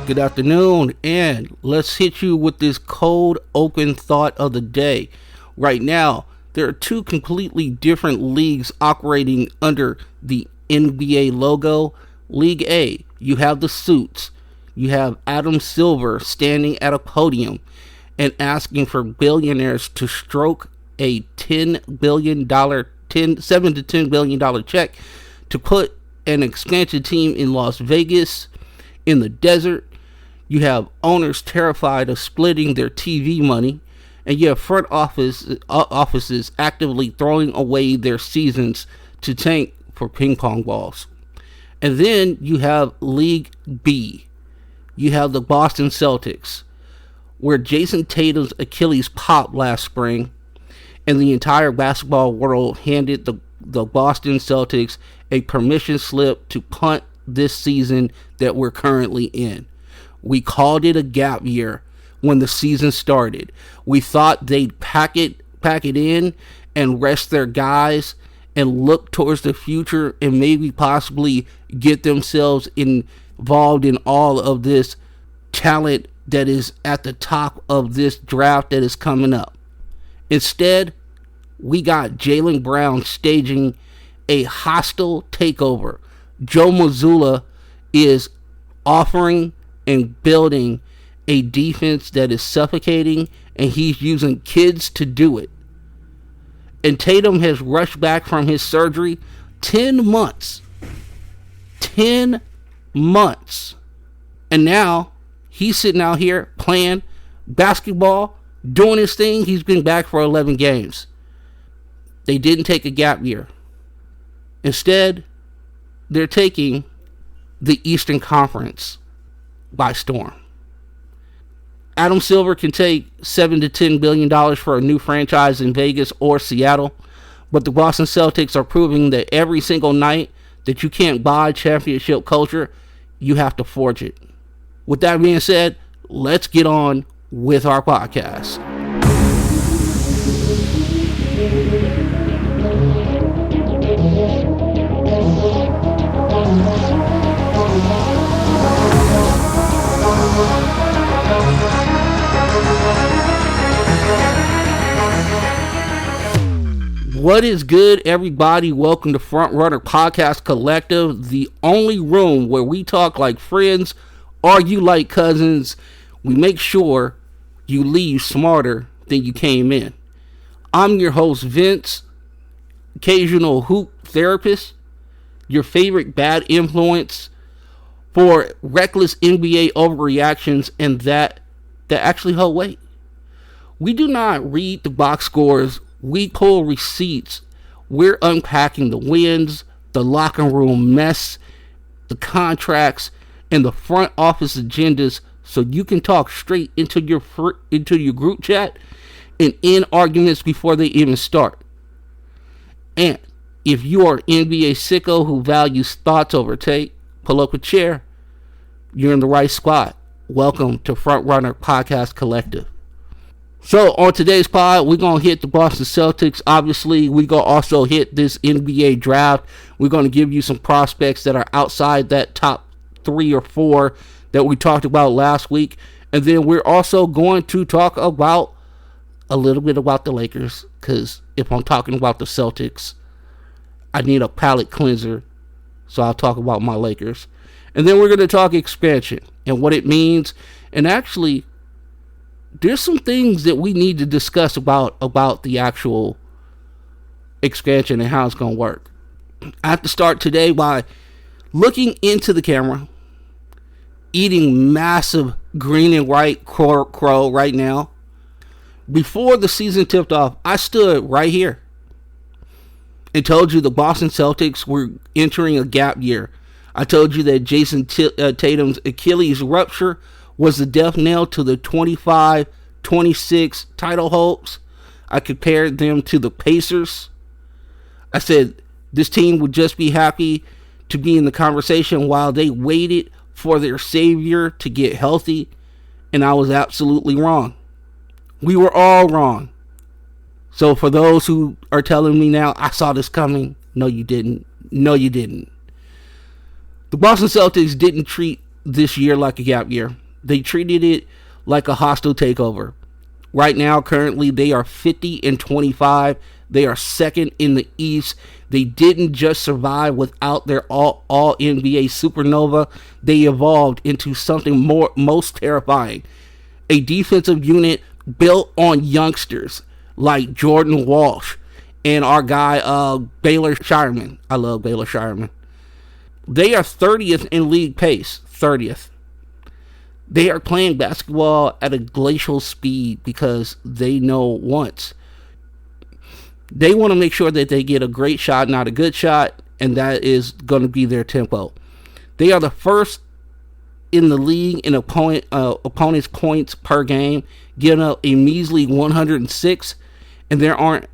Good afternoon, and let's hit you with this cold open thought of the day. Right now, there are two completely different leagues operating under the NBA logo. League A, you have the suits. You have Adam Silver standing at a podium and asking for billionaires to stroke a $7 to $10 billion check to put an expansion team in Las Vegas in the desert. You have owners terrified of splitting their TV money, and you have front offices actively throwing away their seasons to tank for ping pong balls. And then you have League B. You have the Boston Celtics, where Jason Tatum's Achilles popped last spring, and the entire basketball world handed the Boston Celtics a permission slip to punt this season that we're currently in. We called it a gap year when the season started. We thought they'd pack it in and rest their guys and look towards the future and maybe possibly get themselves involved in all of this talent that is at the top of this draft that is coming up. Instead, we got Jalen Brown staging a hostile takeover. Joe Mazzulla is offering and building a defense that is suffocating, and he's using kids to do it. And Tatum has rushed back from his surgery 10 months. 10 months. And now he's sitting out here playing basketball, doing his thing. He's been back for 11 games. They didn't take a gap year. Instead, they're taking the Eastern Conference by storm. Adam Silver can take $7 to $10 billion for a new franchise in Vegas or Seattle, but the Boston Celtics are proving that every single night that you can't buy championship culture, you have to forge it. With that being said, let's get on with our podcast. What is good, everybody? Welcome to Front Runner Podcast Collective, the only room where we talk like friends, argue like cousins. We make sure you leave smarter than you came in. I'm your host, Vince, occasional hoop therapist, your favorite bad influence for reckless NBA overreactions and that actually hold weight. We do not read the box scores. We pull receipts. We're unpacking the wins, the locker room mess, the contracts, and the front office agendas so you can talk straight into your group chat and end arguments before they even start. And if you are an NBA sicko who values thoughts over tape, pull up a chair. You're in the right spot. Welcome to Front Runner Podcast Collective. So on today's pod, we're going to hit the Boston Celtics. Obviously, we're going to also hit this NBA draft. We're going to give you some prospects that are outside that top 3 or 4 that we talked about last week. And then we're also going to talk about a little bit about the Lakers, because if I'm talking about the Celtics, I need a palate cleanser. So I'll talk about my Lakers. And then we're going to talk expansion and what it means. And actually, there's some things that we need to discuss about the actual expansion and how it's going to work. I have to start today by looking into the camera, eating massive green and white crow right now. Before the season tipped off, I stood right here and told you the Boston Celtics were entering a gap year. I told you that Jason Tatum's Achilles rupture was the death knell to the 25-26 title hopes. I compared them to the Pacers. I said this team would just be happy to be in the conversation while they waited for their savior to get healthy, and I was absolutely wrong. We were all wrong. So for those who are telling me now, I saw this coming, no you didn't. No you didn't. The Boston Celtics didn't treat this year like a gap year. They treated it like a hostile takeover. Right now, currently, they are 50-25. They are second in the East. They didn't just survive without their all NBA supernova. They evolved into something most terrifying. A defensive unit built on youngsters like Jordan Walsh and our guy Baylor Shireman. I love Baylor Shireman. They are 30th in league pace. 30th. They are playing basketball at a glacial speed because they know once. They want to make sure that they get a great shot, not a good shot, and that is going to be their tempo. They are the first in the league in opponent's points per game, giving up a measly 106, and they aren't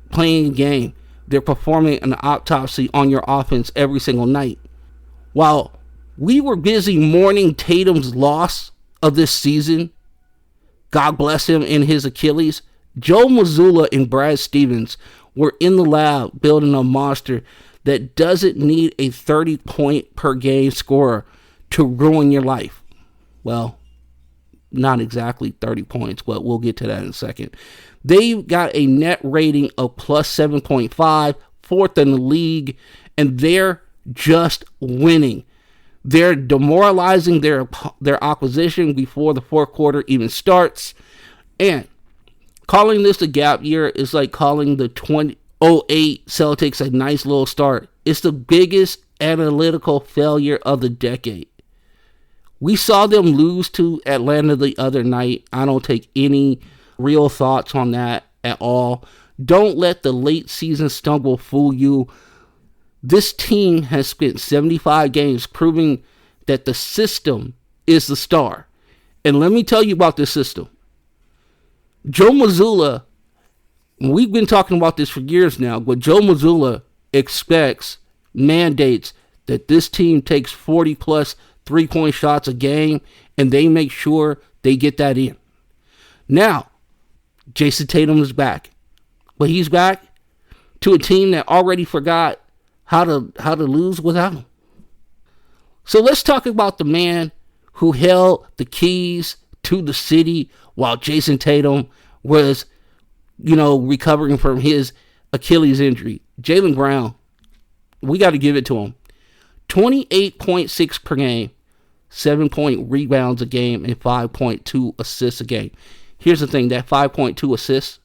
playing a game. They're performing an autopsy on your offense every single night. While we were busy mourning Tatum's loss of this season, God bless him and his Achilles, Joe Mazzulla and Brad Stevens were in the lab building a monster that doesn't need a 30-point per game scorer to ruin your life. Well, not exactly 30 points, but we'll get to that in a second. They got a net rating of plus 7.5, fourth in the league, and they're just winning. They're demoralizing their opposition before the fourth quarter even starts. And calling this a gap year is like calling the 2008 Celtics a nice little start. It's the biggest analytical failure of the decade. We saw them lose to Atlanta the other night. I don't take any real thoughts on that at all. Don't let the late season stumble fool you. This team has spent 75 games proving that the system is the star. And let me tell you about this system. Joe Mazzulla, we've been talking about this for years now, but Joe Mazzulla mandates that this team takes 40 plus 3-point shots a game, and they make sure they get that in. Now, Jason Tatum is back. But he's back to a team that already forgot how to lose without him. So let's talk about the man who held the keys to the city while Jason Tatum was, recovering from his Achilles injury. Jalen Brown, we got to give it to him. 28.6 per game, 7-point rebounds a game, and 5.2 assists a game. Here's the thing, that 5.2 assists,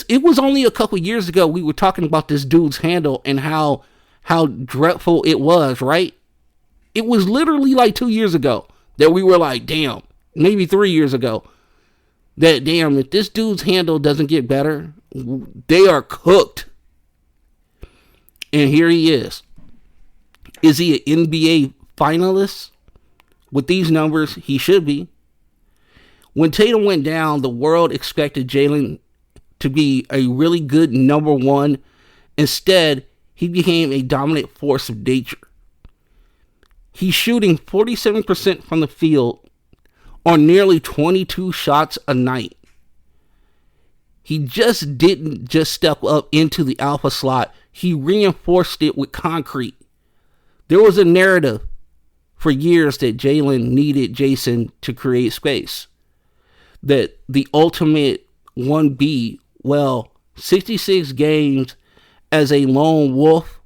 it was only a couple years ago we were talking about this dude's handle and how dreadful it was, right? It was literally like 2 years ago that we were like, damn, maybe 3 years ago, that damn, if this dude's handle doesn't get better, they are cooked. And here he is. Is he an NBA finalist? With these numbers, he should be. When Tatum went down, the world expected Jalen to be a really good number one. Instead, he became a dominant force of nature. He's shooting 47% from the field on nearly 22 shots a night. He just didn't just step up into the alpha slot. He reinforced it with concrete. There was a narrative for years that Jalen needed Jason to create space. That the ultimate 1B, 66 games as a lone wolf,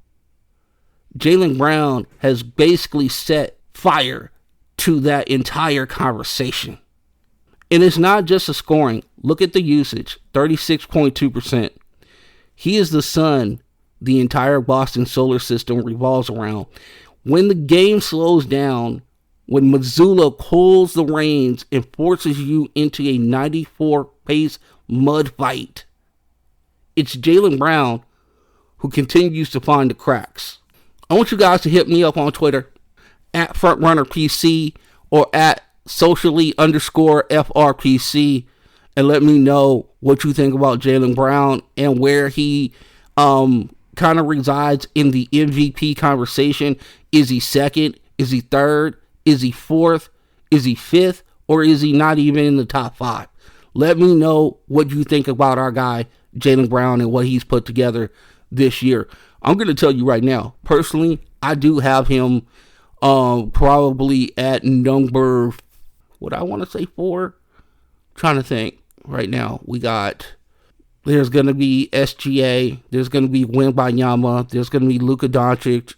Jalen Brown has basically set fire to that entire conversation. And it's not just the scoring. Look at the usage, 36.2%. He is the sun the entire Boston solar system revolves around. When the game slows down, when Mazzulla pulls the reins and forces you into a 94 pace mud fight, it's Jalen Brown who continues to find the cracks. I want you guys to hit me up on Twitter at FrontRunnerPC or at socially_FRPC and let me know what you think about Jalen Brown and where he kind of resides in the MVP conversation. Is he second? Is he third? Is he fourth? Is he fifth? Or is he not even in the top 5? Let me know what you think about our guy, Jalen Brown, and what he's put together this year. I'm going to tell you right now, personally, I do have him Probably at number, what I want to say 4. Trying to think right now. There's going to be SGA. There's going to be Wembanyama. There's going to be Luka Doncic.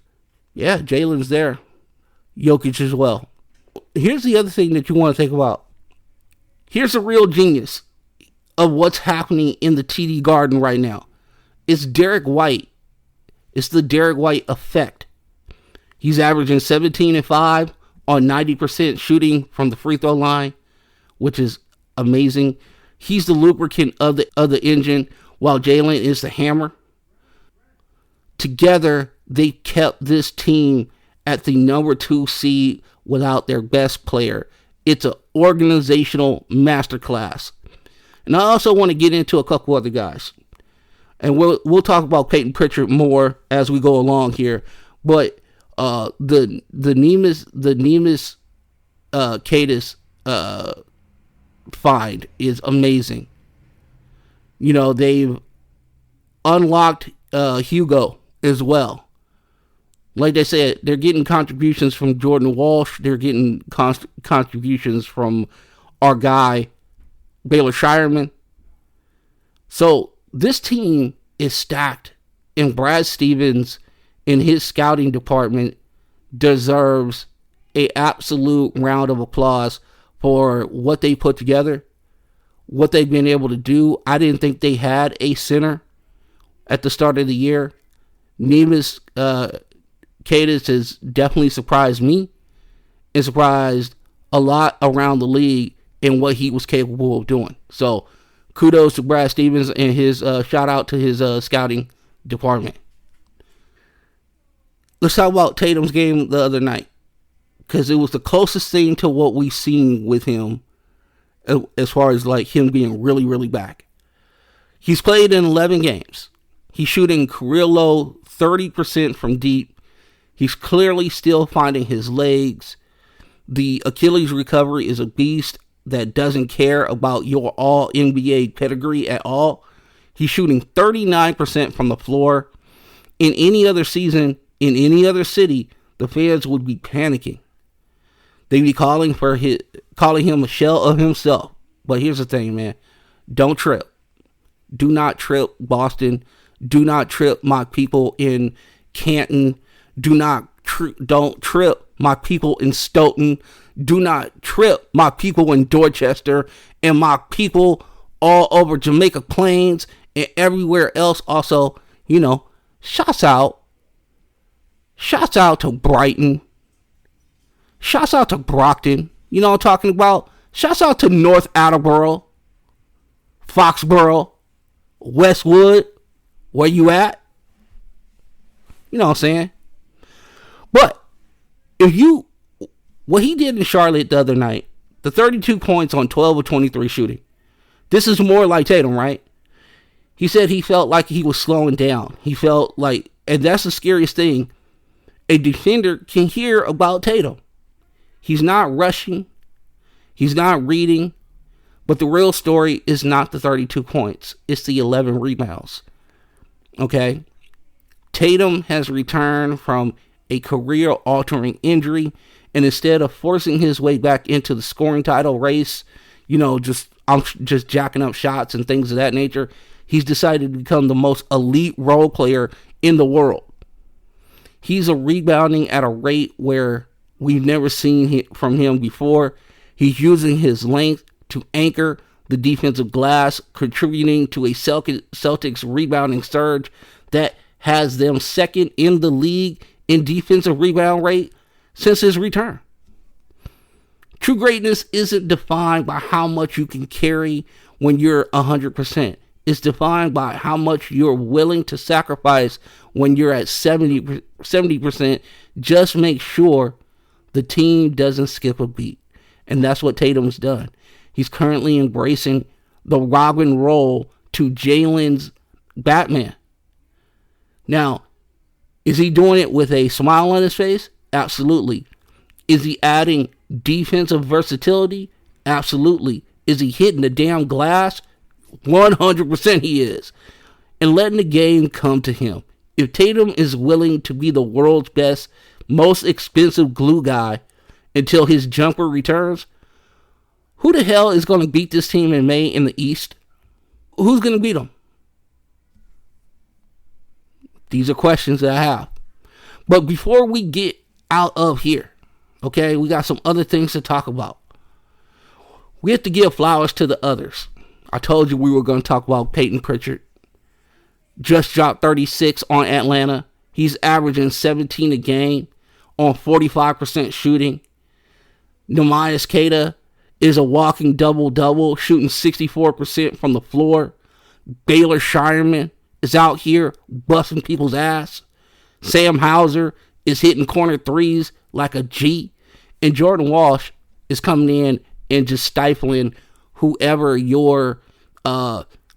Yeah, Jalen's there. Jokic as well. Here's the other thing that you want to think about. Here's a real genius of what's happening in the TD Garden right now. It's Derrick White. It's the Derrick White effect. He's averaging 17 and 5 on 90% shooting from the free throw line, which is amazing. He's the lubricant of the engine, while Jalen is the hammer. Together, they kept this team at the number 2 seed without their best player. It's an organizational masterclass. And I also want to get into a couple other guys. And we'll talk about Peyton Pritchard more as we go along here. But the Neemias Queta find is amazing. You know, they've unlocked Hugo as well. Like they said, they're getting contributions from Jordan Walsh. They're getting contributions from our guy, Baylor Shireman. So this team is stacked, and Brad Stevens in his scouting department deserves an absolute round of applause for what they put together, what they've been able to do. I didn't think they had a center at the start of the year. Neemias Queta has definitely surprised me and surprised a lot around the league in what he was capable of doing. So kudos to Brad Stevens and his shout out to his scouting department. Let's talk about Tatum's game the other night, because it was the closest thing to what we've seen with him as far as like him being really, really back. He's played in 11 games. He's shooting career low 30% from deep. He's clearly still finding his legs. The Achilles recovery is a beast that doesn't care about your all NBA pedigree at all. He's shooting 39% from the floor. In any other season, in any other city, the fans would be panicking. They'd be calling him a shell of himself. But here's the thing, man. Don't trip. Do not trip, Boston. Do not trip my people in Canton. Don't trip my people in Stoughton. Do not trip my people in Dorchester and my people all over Jamaica Plains and everywhere else. Also, you know, shouts out to Brighton. Shouts out to Brockton. You know what I'm talking about? Shouts out to North Attleboro, Foxborough, Westwood. Where you at? You know what I'm saying? But what he did in Charlotte the other night, the 32 points on 12 of 23 shooting, this is more like Tatum, right? He said he felt like he was slowing down. He felt like, and that's the scariest thing a defender can hear about Tatum. He's not rushing. He's not reading. But the real story is not the 32 points. It's the 11 rebounds. Okay? Tatum has returned from a career-altering injury, and instead of forcing his way back into the scoring title race, you know, just jacking up shots and things of that nature, he's decided to become the most elite role player in the world. He's rebounding at a rate where we've never seen from him before. He's using his length to anchor the defensive glass, contributing to a Celtics rebounding surge that has them second in the league in defensive rebound rate since his return. True greatness isn't defined by how much you can carry when you're 100%. It's defined by how much you're willing to sacrifice when you're at 70%. Just make sure the team doesn't skip a beat. And that's what Tatum's done. He's currently embracing the Robin role to Jalen's Batman. Now, is he doing it with a smile on his face? Absolutely. Is he adding defensive versatility? Absolutely. Is he hitting the damn glass? 100% he is. And letting the game come to him. If Tatum is willing to be the world's best most expensive glue guy until his jumper returns, who the hell is going to beat this team in May in the East? Who's going to beat them? These are questions that I have. But before we get out of here, okay, we got some other things to talk about. We have to give flowers to the others. I told you we were going to talk about Peyton Pritchard. Just dropped 36 on Atlanta. He's averaging 17 a game on 45% shooting. Nehemias Queta is a walking double-double, shooting 64% from the floor. Baylor Shireman is out here busting people's ass. Sam Hauser is hitting corner threes like a G. And Jordan Walsh is coming in and just stifling whoever your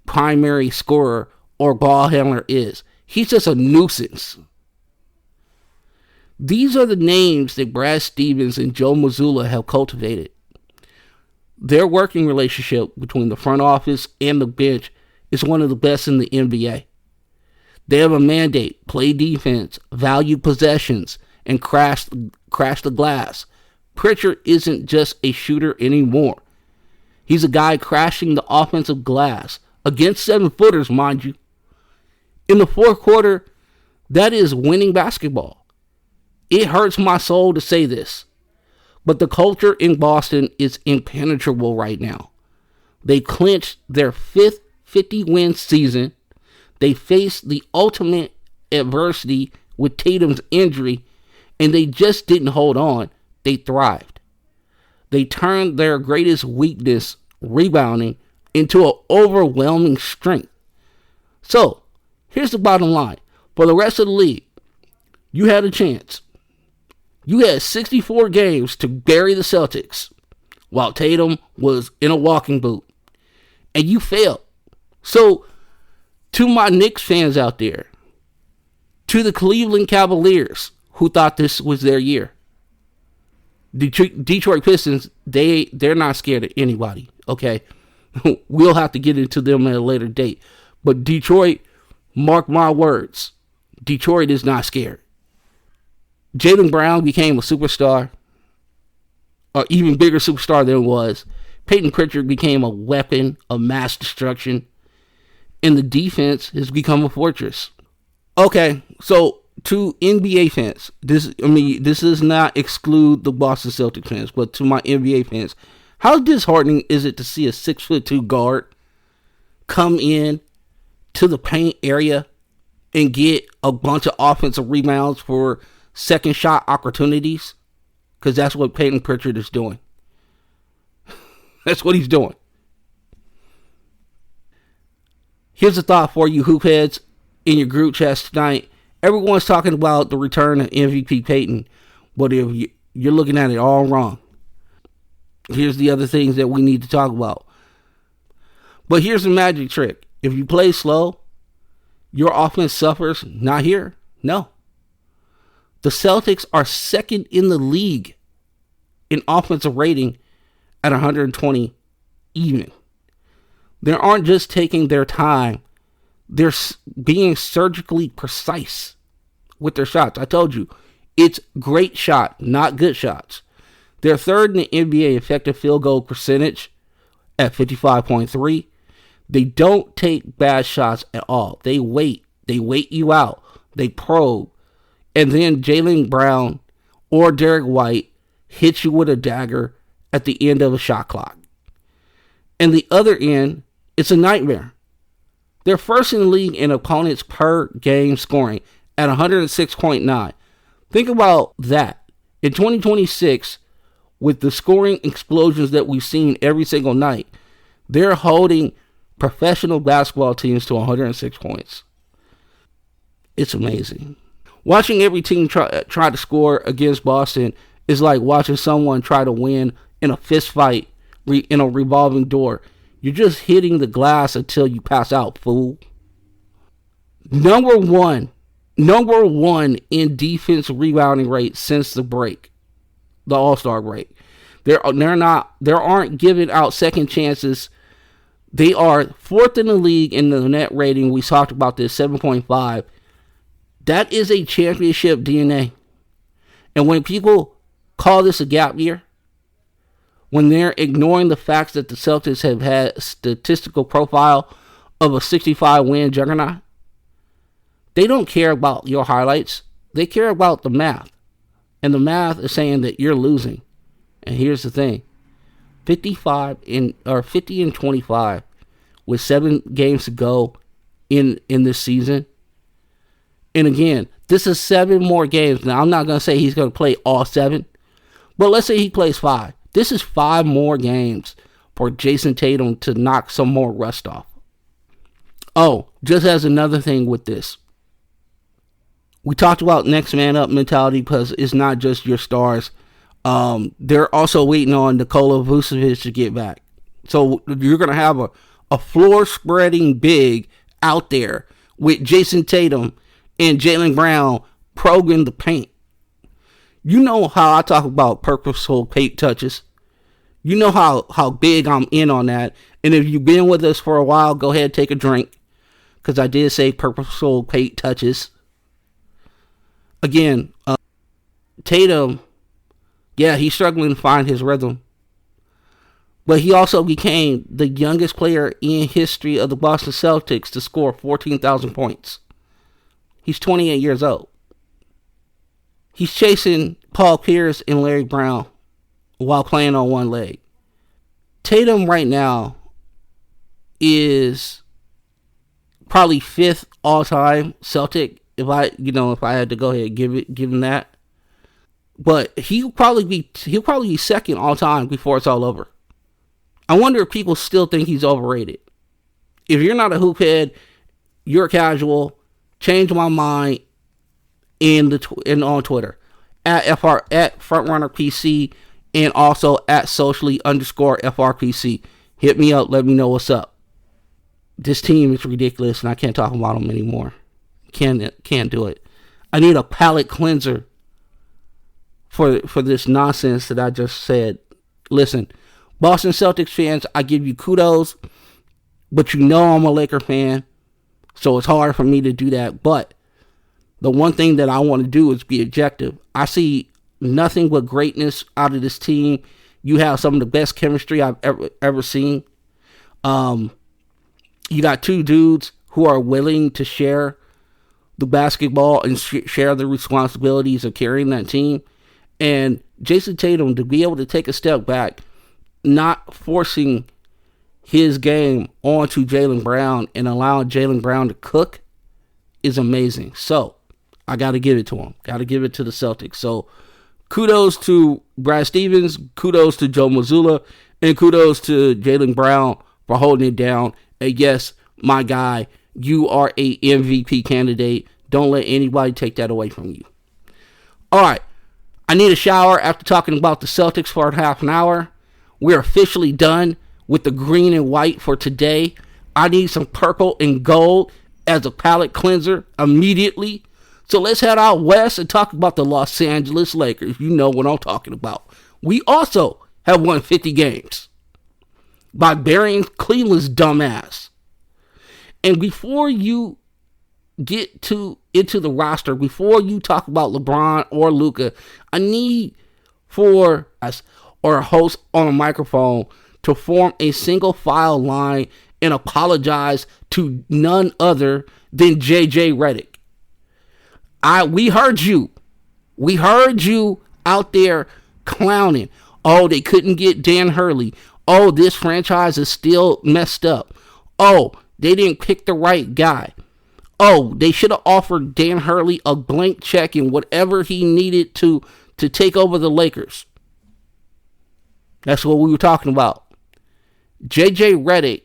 primary scorer or ball handler is. He's just a nuisance. These are the names that Brad Stevens and Joe Mazzulla have cultivated. Their working relationship between the front office and the bench is one of the best in the NBA. They have a mandate: play defense, value possessions, and crash the glass. Pritchard isn't just a shooter anymore. He's a guy crashing the offensive glass against 7-footers, mind you. In the fourth quarter, that is winning basketball. It hurts my soul to say this, but the culture in Boston is impenetrable right now. They clinched their 5th 50-win season. They faced the ultimate adversity with Tatum's injury, and they just didn't hold on. They thrived. They turned their greatest weakness, rebounding, into an overwhelming strength. So, here's the bottom line. For the rest of the league, you had a chance. You had 64 games to bury the Celtics while Tatum was in a walking boot, and you failed. So, to my Knicks fans out there, to the Cleveland Cavaliers who thought this was their year, Detroit Pistons, they're not scared of anybody, okay? We'll have to get into them at a later date. But Detroit, mark my words, Detroit is not scared. Jalen Brown became a superstar, an even bigger superstar than it was. Peyton Pritchard became a weapon of mass destruction. And the defense has become a fortress. Okay, so to NBA fans, this does not exclude the Boston Celtics fans, but to my NBA fans, how disheartening is it to see a 6'2" guard come in to the paint area and get a bunch of offensive rebounds for second shot opportunities? Because that's what Peyton Pritchard is doing. That's what he's doing. Here's a thought for you hoop heads in your group chats tonight. Everyone's talking about the return of MVP Peyton, but if you're looking at it all wrong. Here's the other things that we need to talk about. But here's the magic trick. If you play slow, your offense suffers. Not here. No. The Celtics are second in the league in offensive rating at 120 even. They aren't just taking their time. They're being surgically precise with their shots. I told you, it's great shot, not good shots. They're third in the NBA effective field goal percentage at 55.3. They don't take bad shots at all. They wait. They wait you out. They probe. And then Jalen Brown or Derrick White hits you with a dagger at the end of a shot clock. And the other end, it's a nightmare. They're first in the league in opponents per game scoring at 106.9. Think about that. In 2026, with the scoring explosions that we've seen every single night, they're holding professional basketball teams to 106 points. It's amazing. Watching every team try to score against Boston is like watching someone try to win in a fist fight in a revolving door. You're just hitting the glass until you pass out, fool. Number one in defense rebounding rate since the break, the All-Star break. There aren't giving out second chances. They are fourth in the league in the net rating. We talked about this, 7.5. That is a championship DNA. And when people call this a gap year, when they're ignoring the facts that the Celtics have had a statistical profile of a 65-win juggernaut, they don't care about your highlights. They care about the math. And the math is saying that you're losing. And here's the thing. 50 and 25 with 7 games to go in this season. And again, this is 7 more games. Now, I'm not going to say he's going to play all 7. But let's say he plays 5. This is 5 more games for Jason Tatum to knock some more rust off. Oh, just as another thing with this. We talked about next man up mentality because it's not just your stars. They're also waiting on Nikola Vucevic to get back. So you're going to have a floor-spreading big out there with Jason Tatum and Jalen Brown probing the paint. You know how I talk about purposeful paint touches. You know how big I'm in on that. And if you've been with us for a while, go ahead and take a drink. Because I did say purposeful paint touches. Again, Tatum, yeah, he's struggling to find his rhythm. But he also became the youngest player in history of the Boston Celtics to score 14,000 points. He's 28 years old. He's chasing Paul Pierce and Larry Brown while playing on one leg. Tatum right now is probably 5th all-time Celtic. If I had to go ahead and give him that. But he'll probably be 2nd all-time before it's all over. I wonder if people still think he's overrated. If you're not a hoop head, you're a casual. Change my mind on Twitter at FrontrunnerPC and also at socially_FRPC. Hit me up. Let me know what's up. This team is ridiculous, and I can't talk about them anymore. Can't do it. I need a palate cleanser for this nonsense that I just said. Listen, Boston Celtics fans, I give you kudos, but you know I'm a Laker fan, so it's hard for me to do that. But the one thing that I want to do is be objective. I see nothing but greatness out of this team. You have some of the best chemistry I've ever seen. You got 2 dudes who are willing to share the basketball and share the responsibilities of carrying that team. And Jason Tatum, to be able to take a step back, not forcing his game onto Jalen Brown and allowing Jalen Brown to cook is amazing. So I got to give it to him. Got to give it to the Celtics. So kudos to Brad Stevens, kudos to Joe Mazzulla, and kudos to Jalen Brown for holding it down. And yes, my guy, you are a MVP candidate. Don't let anybody take that away from you. All right. I need a shower after talking about the Celtics for half an hour. We're officially done with the green and white for today. I need some purple and gold as a palate cleanser immediately. So let's head out west and talk about the Los Angeles Lakers. You know what I'm talking about. We also have won 50 games by burying Cleveland's dumbass. And before you get into the roster, before you talk about LeBron or Luka, I need for us or a host on a microphone to form a single file line and apologize to none other than JJ Redick. We heard you. We heard you out there clowning. Oh, they couldn't get Dan Hurley. Oh, this franchise is still messed up. Oh, they didn't pick the right guy. Oh, they should have offered Dan Hurley a blank check and whatever he needed to take over the Lakers. That's what we were talking about. JJ Redick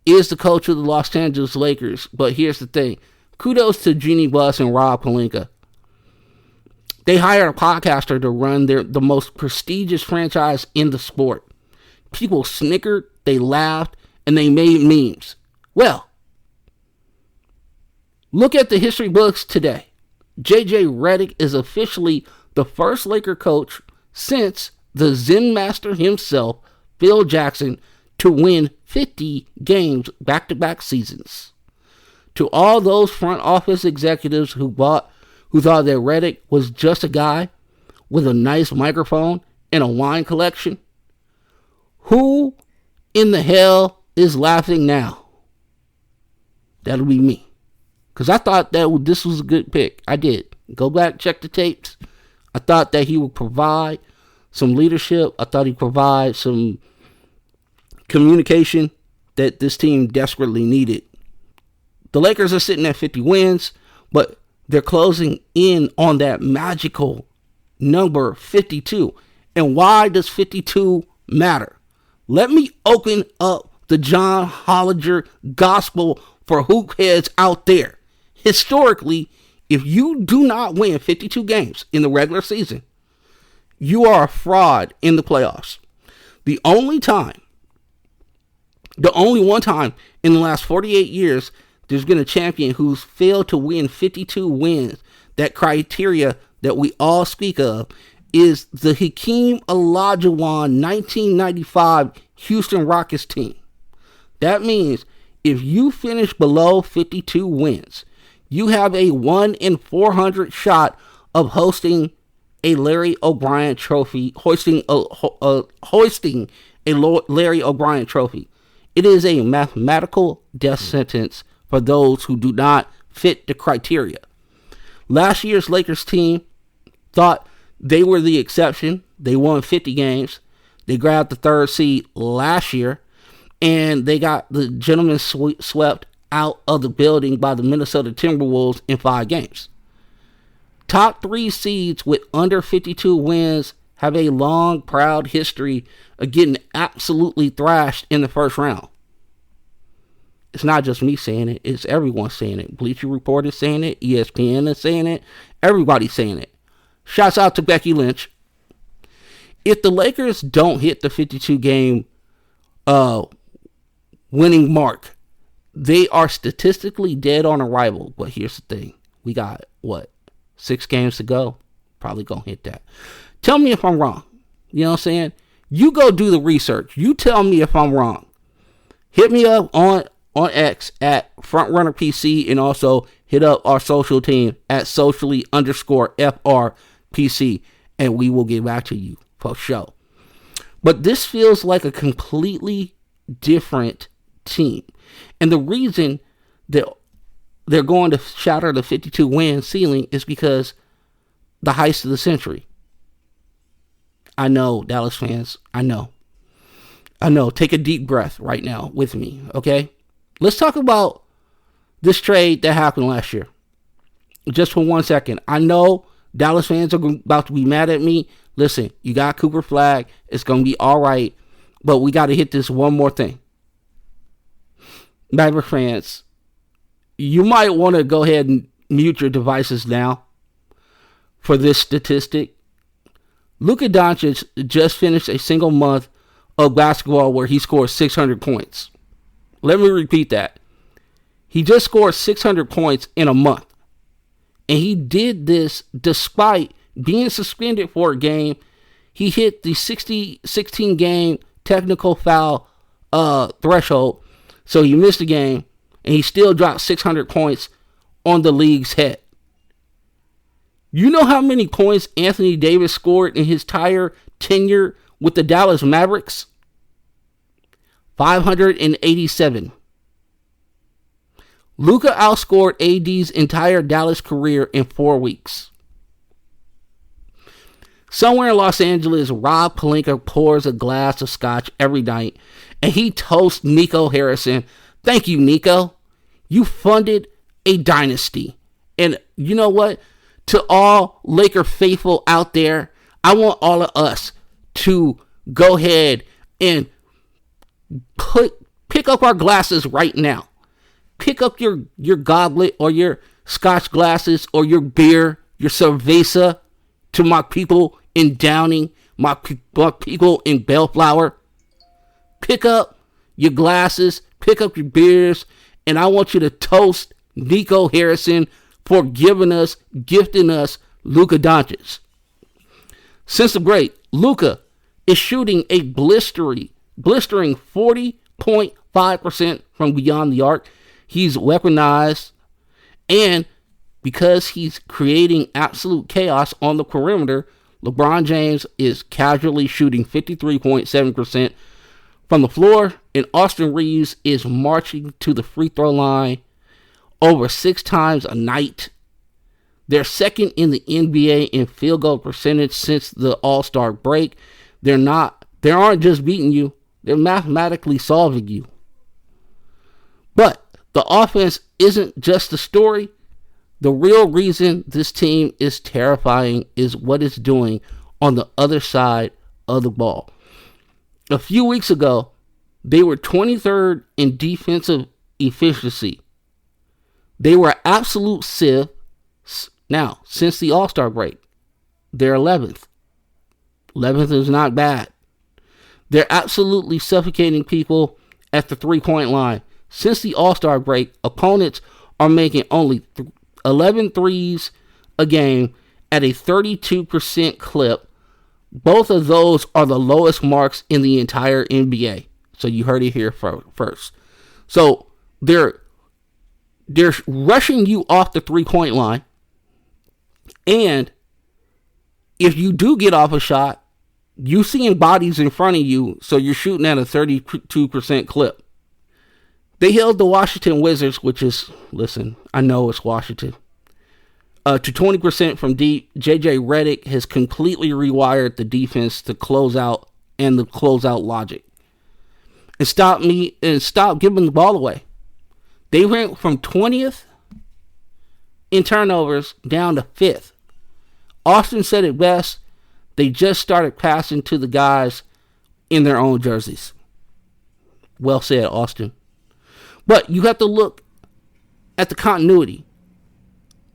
is the coach of the Los Angeles Lakers, but here's the thing. Kudos to Jeannie Buss and Rob Pelinka. They hired a podcaster to run the most prestigious franchise in the sport. People snickered, they laughed, and they made memes. Well, look at the history books today. JJ Redick is officially the first Laker coach since the Zen master himself, Phil Jackson, to win 50 games back-to-back seasons. To all those front office executives who who thought that Redick was just a guy with a nice microphone and a wine collection? Who in the hell is laughing now? That'll be me. Because I thought that this was a good pick. I did. Go back, check the tapes. I thought that he would provide some leadership. I thought he'd provide some communication that this team desperately needed. The Lakers are sitting at 50 wins, but they're closing in on that magical number 52. And why does 52 matter? Let me open up the John Hollinger gospel for hoop heads out there. Historically, if you do not win 52 games in the regular season, you are a fraud in the playoffs. The only one time in the last 48 years there's been a champion who's failed to win 52 wins, that criteria that we all speak of, is the Hakeem Olajuwon 1995 Houston Rockets team. That means if you finish below 52 wins, you have a 1 in 400 shot of hosting a Larry O'Brien trophy, hoisting a Larry O'Brien trophy. It is a mathematical death sentence for those who do not fit the criteria. Last year's Lakers team thought they were the exception. They won 50 games. They grabbed the third seed last year, and they got the gentlemen swept out of the building by the Minnesota Timberwolves in 5 games. Top 3 seeds with under 52 wins have a long, proud history of getting absolutely thrashed in the first round. It's not just me saying it. It's everyone saying it. Bleacher Report is saying it. ESPN is saying it. Everybody's saying it. Shouts out to Becky Lynch. If the Lakers don't hit the 52-game winning mark, they are statistically dead on arrival. But here's the thing. We got, 6 games to go? Probably going to hit that. Tell me if I'm wrong. You know what I'm saying? You go do the research. You tell me if I'm wrong. Hit me up on X at FrontRunnerPC, and also hit up our social team at socially_FRPC, and we will get back to you for sure. But this feels like a completely different team. And the reason that they're going to shatter the 52 win ceiling is because the heist of the century. I know, Dallas fans. I know. Take a deep breath right now with me, okay? Let's talk about this trade that happened last year. Just for 1 second. I know Dallas fans are about to be mad at me. Listen, you got Cooper Flag. It's going to be all right. But we got to hit this one more thing. Mavericks fans, you might want to go ahead and mute your devices now for this statistic. Luka Doncic just finished a single month of basketball where he scored 600 points. Let me repeat that. He just scored 600 points in a month. And he did this despite being suspended for a game. He hit the 16 game technical foul threshold. So he missed a game, and he still dropped 600 points on the league's head. You know how many points Anthony Davis scored in his entire tenure with the Dallas Mavericks? 587. Luka outscored AD's entire Dallas career in 4 weeks. Somewhere in Los Angeles, Rob Pelinka pours a glass of scotch every night, and he toasts Nico Harrison. Thank you, Nico. You funded a dynasty. And you know what? To all Laker faithful out there, I want all of us to go ahead and pick up our glasses right now. Pick up your goblet or your scotch glasses or your beer, your cerveza, to my people in Downing, my people in Bellflower. Pick up your glasses, pick up your beers, and I want you to toast Nico Harrison for gifting us Luka Doncic. Since the break, Luka is shooting a blistering 40.5% from beyond the arc. He's weaponized, and because he's creating absolute chaos on the perimeter, LeBron James is casually shooting 53.7% from the floor, and Austin Reeves is marching to the free throw line over 6 times a night. They're second in the NBA in field goal percentage since the All-Star break. They aren't just beating you, they're mathematically solving you. But the offense isn't just the story. The real reason this team is terrifying is what it's doing on the other side of the ball. A few weeks ago, they were 23rd in defensive efficiency. They were absolute sieve. Now, since the All-Star break, they're 11th. 11th is not bad. They're absolutely suffocating people at the three-point line. Since the All-Star break, opponents are making only 11 threes a game at a 32% clip. Both of those are the lowest marks in the entire NBA. So you heard it here first. So they're rushing you off the three-point line. And if you do get off a shot, you're seeing bodies in front of you, so you're shooting at a 32% clip. They held the Washington Wizards, which is, listen, I know it's Washington, to 20% from deep. JJ Redick has completely rewired the defense to close out and the closeout logic. And stop giving the ball away. They went from 20th in turnovers down to 5th. Austin said it best. They just started passing to the guys in their own jerseys. Well said, Austin. But you have to look at the continuity.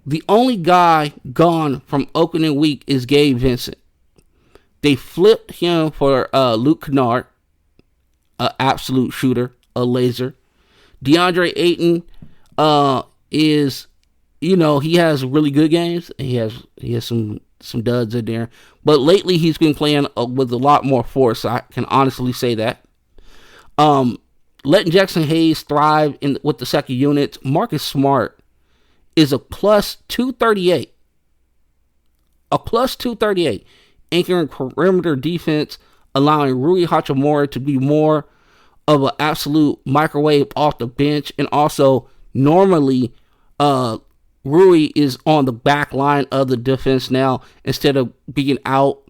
The only guy gone from opening week is Gabe Vincent. They flipped him for Luke Kennard, an absolute shooter, a laser. DeAndre Ayton is, he has really good games. He has some duds in there. But lately he's been playing with a lot more force. I can honestly say that. Letting Jackson Hayes thrive with the second unit. Marcus Smart is a plus 238. A plus 238. Anchoring perimeter defense, allowing Rui Hachimura to be more of an absolute microwave off the bench. And also, normally, Rui is on the back line of the defense now instead of being out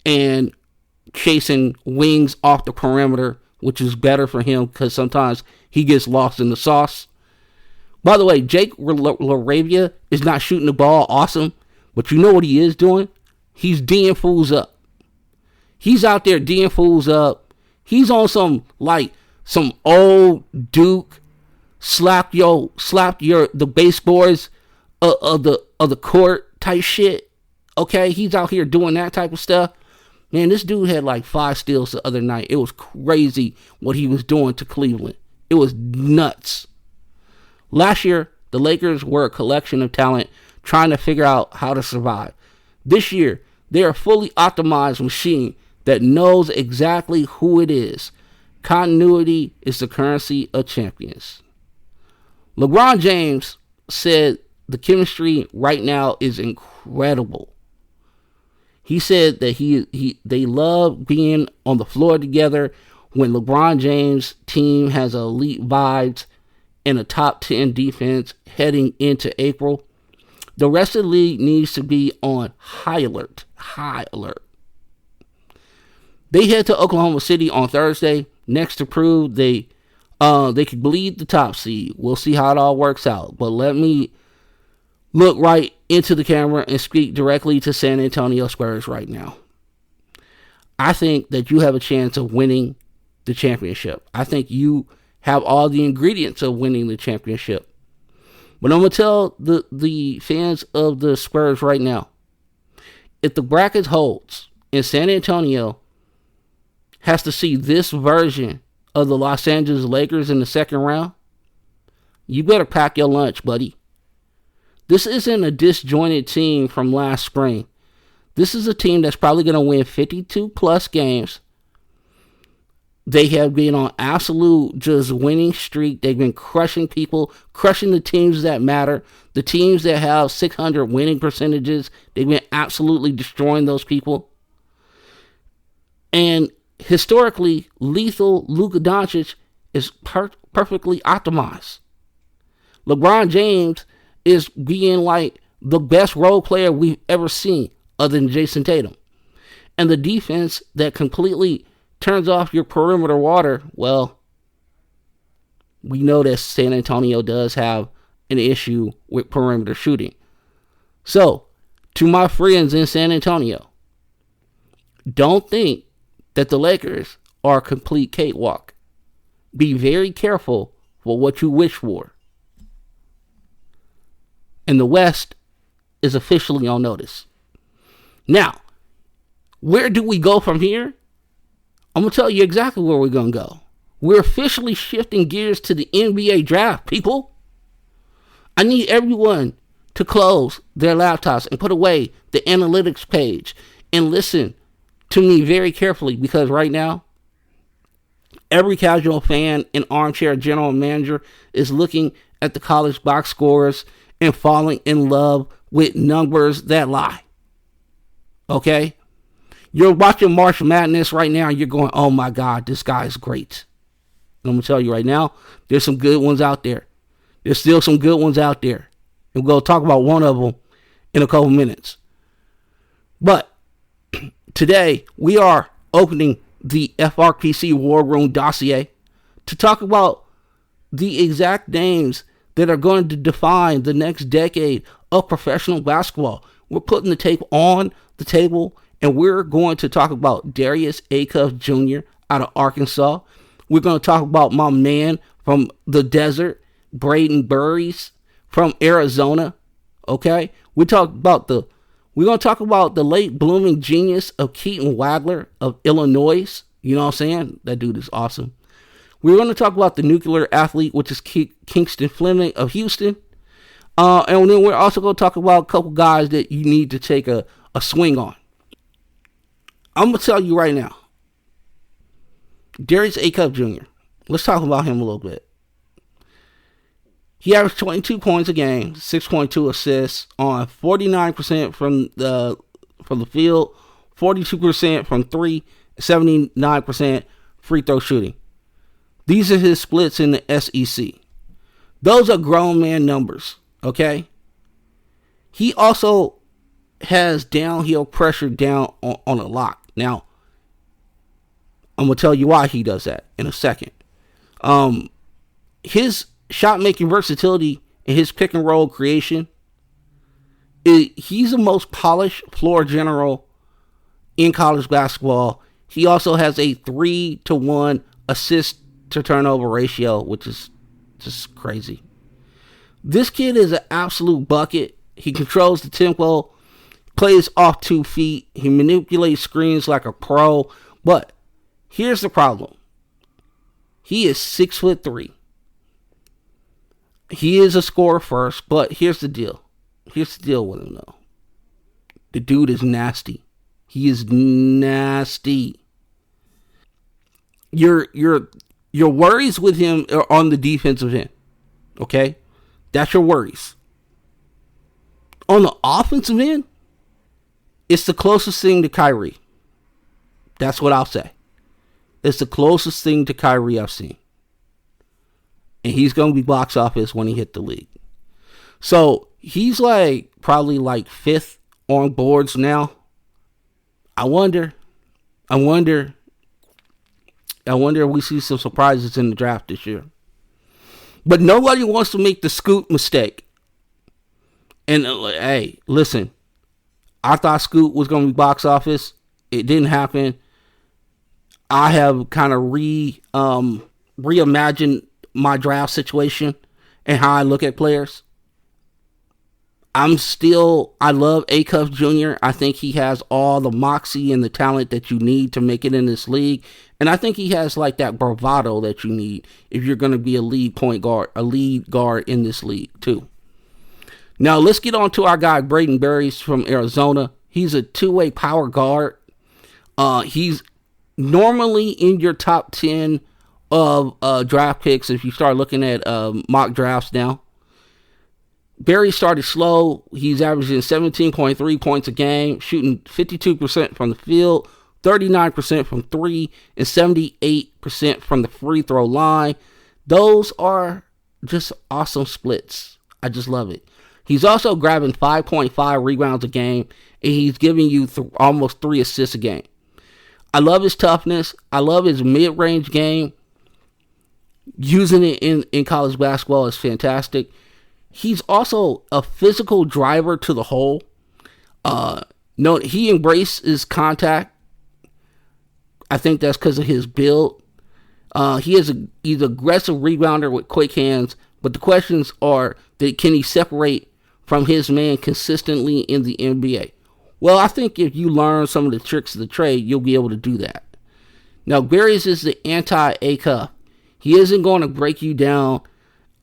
and chasing wings off the perimeter, which is better for him because sometimes he gets lost in the sauce. By the way, Jake LaRavia is not shooting the ball awesome, but you know what he is doing? He's D'ing fools up. He's out there D'ing fools up. He's on some old Duke slap the baseboards of the court type shit. Okay, he's out here doing that type of stuff. Man, this dude had like 5 steals the other night. It was crazy what he was doing to Cleveland. It was nuts. Last year, the Lakers were a collection of talent trying to figure out how to survive. This year, they are a fully optimized machine that knows exactly who it is. Continuity is the currency of champions. LeBron James said the chemistry right now is incredible. He said that they love being on the floor together when LeBron James' team has elite vibes and a top 10 defense heading into April. The rest of the league needs to be on high alert. High alert. They head to Oklahoma City on Thursday next to prove they could bleed the top seed. We'll see how it all works out. But let me look right into the camera and speak directly to San Antonio Spurs right now. I think that you have a chance of winning the championship. I think you have all the ingredients of winning the championship. But I'm going to tell the fans of the Spurs right now, if the bracket holds and San Antonio has to see this version of the Los Angeles Lakers in the second round, you better pack your lunch, buddy. This isn't a disjointed team from last spring. This is a team that's probably going to win 52 plus games They have been on absolute just winning streak. They've been crushing people, crushing the teams that matter. The teams that have 600 winning percentages, they've been absolutely destroying those people. And historically, lethal Luka Doncic is perfectly optimized. LeBron James is being like the best role player we've ever seen other than Jason Tatum. And the defense that completely turns off your perimeter water, well, we know that San Antonio does have an issue with perimeter shooting. So, to my friends in San Antonio, don't think that the Lakers are a complete cakewalk. Be very careful for what you wish for. And the West is officially on notice. Now, where do we go from here? I'm going to tell you exactly where we're going to go. We're officially shifting gears to the NBA draft, people. I need everyone to close their laptops and put away the analytics page and listen to me very carefully, because right now, every casual fan and armchair general manager is looking at the college box scores and falling in love with numbers that lie. Okay? You're watching March Madness right now and you're going, oh my God, this guy is great. And I'm going to tell you right now, there's some good ones out there. There's still some good ones out there. And we'll talk about one of them in a couple minutes. But today, we are opening the FRPC War Room dossier to talk about the exact names that are going to define the next decade of professional basketball. We're putting the tape on the table, and we're going to talk about Darius Acuff Jr. out of Arkansas. We're going to talk about my man from the desert, Braden Burries from Arizona. Okay? We're going to talk about the late blooming genius of Keaton Wagler of Illinois. You know what I'm saying? That dude is awesome. We're going to talk about the nuclear athlete, which is Kingston Fleming of Houston. And then we're also going to talk about a couple guys that you need to take a swing on. I'm going to tell you right now. Darius Acuff Jr. Let's talk about him a little bit. He averaged 22 points a game, 6.2 assists on 49% from the field, 42% from three, 79% free throw shooting. These are his splits in the SEC. Those are grown man numbers, okay? He also has downhill pressure down on a lock. Now, I'm going to tell you why he does that in a second. His shot-making versatility and his pick-and-roll creation, he's the most polished floor general in college basketball. He also has a 3-to-1 assist-to-turnover ratio, which is just crazy. This kid is an absolute bucket. He controls the tempo, plays off 2 feet. He manipulates screens like a pro. But here's the problem. He is 6'3". He is a scorer first, but here's the deal. Here's the deal with him, though. The dude is nasty. He is nasty. Your worries with him are on the defensive end. Okay? That's your worries. On the offensive end, it's the closest thing to Kyrie. That's what I'll say. It's the closest thing to Kyrie I've seen. And he's going to be box office when he hit the league. So he's probably 5th on boards now. I wonder if we see some surprises in the draft this year. But nobody wants to make the Scoot mistake. And hey, listen, I thought Scoot was going to be box office. It didn't happen. I have kind of reimagined my draft situation and how I look at players. I love Acuff Jr. I think he has all the moxie and the talent that you need to make it in this league. And I think he has that bravado that you need if you're going to be a lead guard in this league too. Now let's get on to our guy, Braden Burries from Arizona. He's a two-way power guard. He's Normally in your top 10 of draft picks, if you start looking at mock drafts now, Barry started slow. He's averaging 17.3 points a game, shooting 52% from the field, 39% from three, and 78% from the free throw line. Those are just awesome splits. I just love it. He's also grabbing 5.5 rebounds a game, and he's giving you almost 3 assists a game. I love his toughness. I love his mid-range game. Using it in college basketball is fantastic. He's also a physical driver to the hole. No, he embraces contact. I think that's because of his build. He's an aggressive rebounder with quick hands, but the questions are that can he separate from his man consistently in the NBA? Well, I think if you learn some of the tricks of the trade, you'll be able to do that. Now, Barry's is the anti-A cuff. He isn't going to break down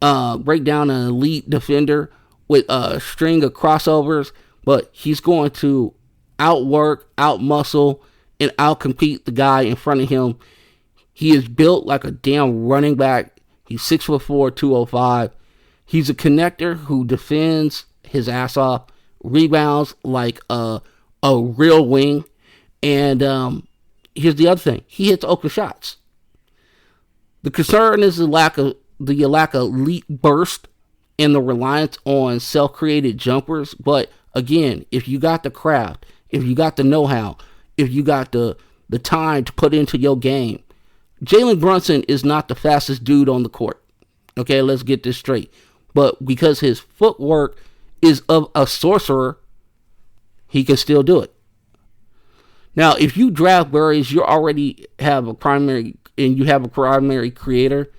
an elite defender with a string of crossovers, but he's going to outwork, outmuscle, and outcompete the guy in front of him. He is built like a damn running back. He's 6'4", 205. He's a connector who defends his ass off, rebounds like a real wing, and here's the other thing: he hits open shots. The concern is the lack of elite burst and the reliance on self-created jumpers. But again, if you got the craft, if you got the know-how, if you got the time to put into your game, Jalen Brunson is not the fastest dude on the court. Okay, let's get this straight. But because his footwork is of a sorcerer, he can still do it. Now, if you draft Burries, you already have a primary, and you have a primary creator.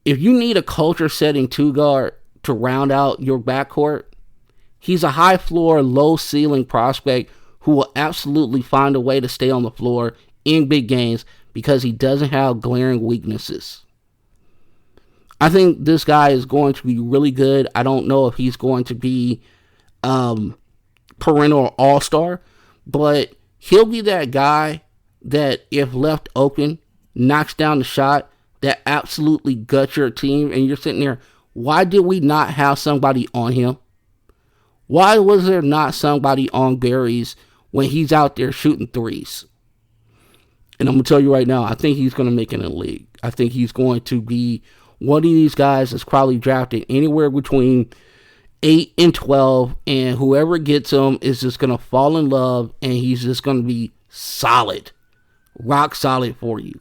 If you need a culture-setting two-guard to round out your backcourt, he's a high-floor, low-ceiling prospect who will absolutely find a way to stay on the floor in big games because he doesn't have glaring weaknesses. I think this guy is going to be really good. I don't know if he's going to be perennial all-star, but he'll be that guy that, if left open, knocks down the shot that absolutely guts your team, and you're sitting there, why did we not have somebody on him? Why was there not somebody on Barry's when he's out there shooting threes? And I'm going to tell you right now, I think he's going to make it in the league. I think he's going to be one of these guys that's probably drafted anywhere between 8 and 12, and whoever gets him is just going to fall in love, and he's just going to be solid, rock solid for you.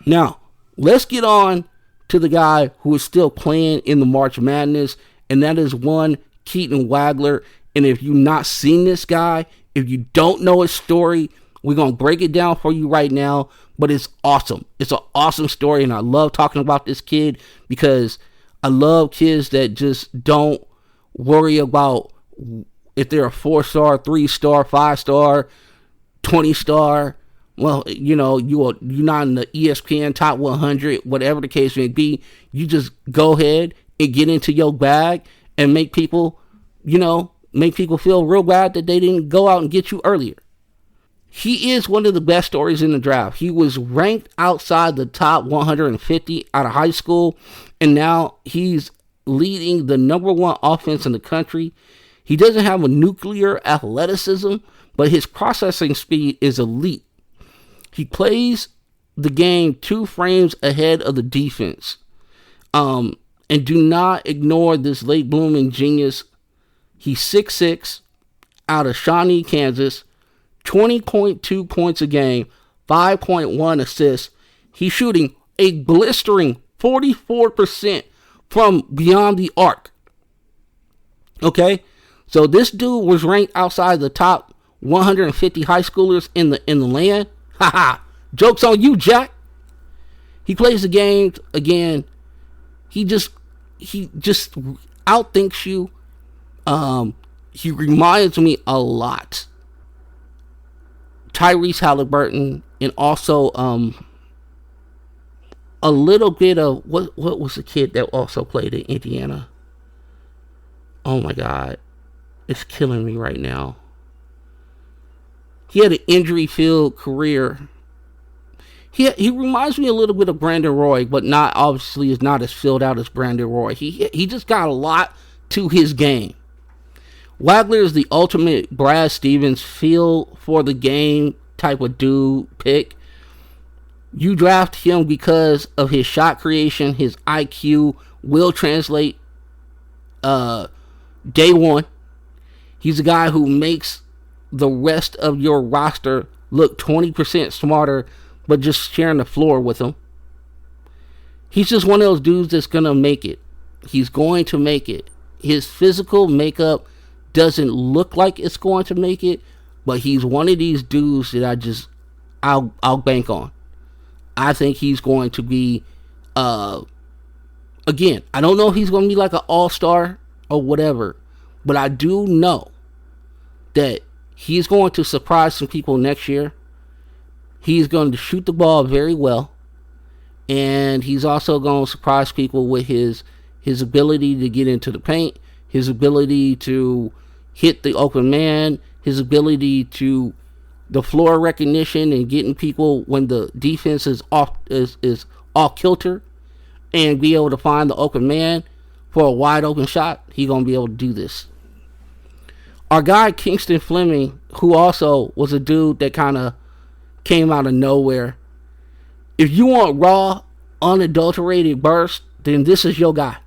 Now, let's get on to the guy who is still playing in the March Madness, and that is one Keaton Wagler. And if you've not seen this guy, if you don't know his story, we're going to break it down for you right now, but it's awesome. It's an awesome story, and I love talking about this kid because I love kids that just don't worry about if they're a 4-star, 3-star, 5-star, 20-star. Well, you know, you're not in the ESPN top 100, whatever the case may be. You just go ahead and get into your bag and make people feel real bad that they didn't go out and get you earlier. He is one of the best stories in the draft. He was ranked outside the top 150 out of high school, and now he's leading the number one offense in the country. He doesn't have a nuclear athleticism, but his processing speed is elite. He plays the game 2 frames ahead of the defense. And do not ignore this late blooming genius. He's 6'6", out of Shawnee, Kansas, 20.2 points a game, 5.1 assists. He's shooting a blistering 44% from beyond the arc. Okay? So this dude was ranked outside the top 150 high schoolers in the land. Haha, joke's on you, Jack. He plays the game again. He just outthinks you. He reminds me a lot Tyrese Halliburton, and also a little bit of what was the kid that also played in Indiana? Oh my God, it's killing me right now. He had an injury-filled career. He reminds me a little bit of Brandon Roy, but obviously is not as filled out as Brandon Roy. He just got a lot to his game. Wagler is the ultimate Brad Stevens feel for the game type of dude pick. You draft him because of his shot creation, his IQ will translate day one. He's a guy who makes the rest of your roster look 20% smarter, but just sharing the floor with him. He's just one of those dudes that's going to make it. He's going to make it. His physical makeup doesn't look like it's going to make it, but he's one of these dudes that I'll bank on. I think he's going to be, again, I don't know if he's going to be like an all-star or whatever, but I do know that he's going to surprise some people next year. He's going to shoot the ball very well, and he's also going to surprise people with his ability to get into the paint, his ability to hit the open man, his ability to the floor recognition and getting people when the defense is off kilter, and be able to find the open man for a wide open shot. He's going to be able to do this. Our guy Kingston Fleming, who also was a dude that kind of came out of nowhere. If you want raw, unadulterated burst, then this is your guy.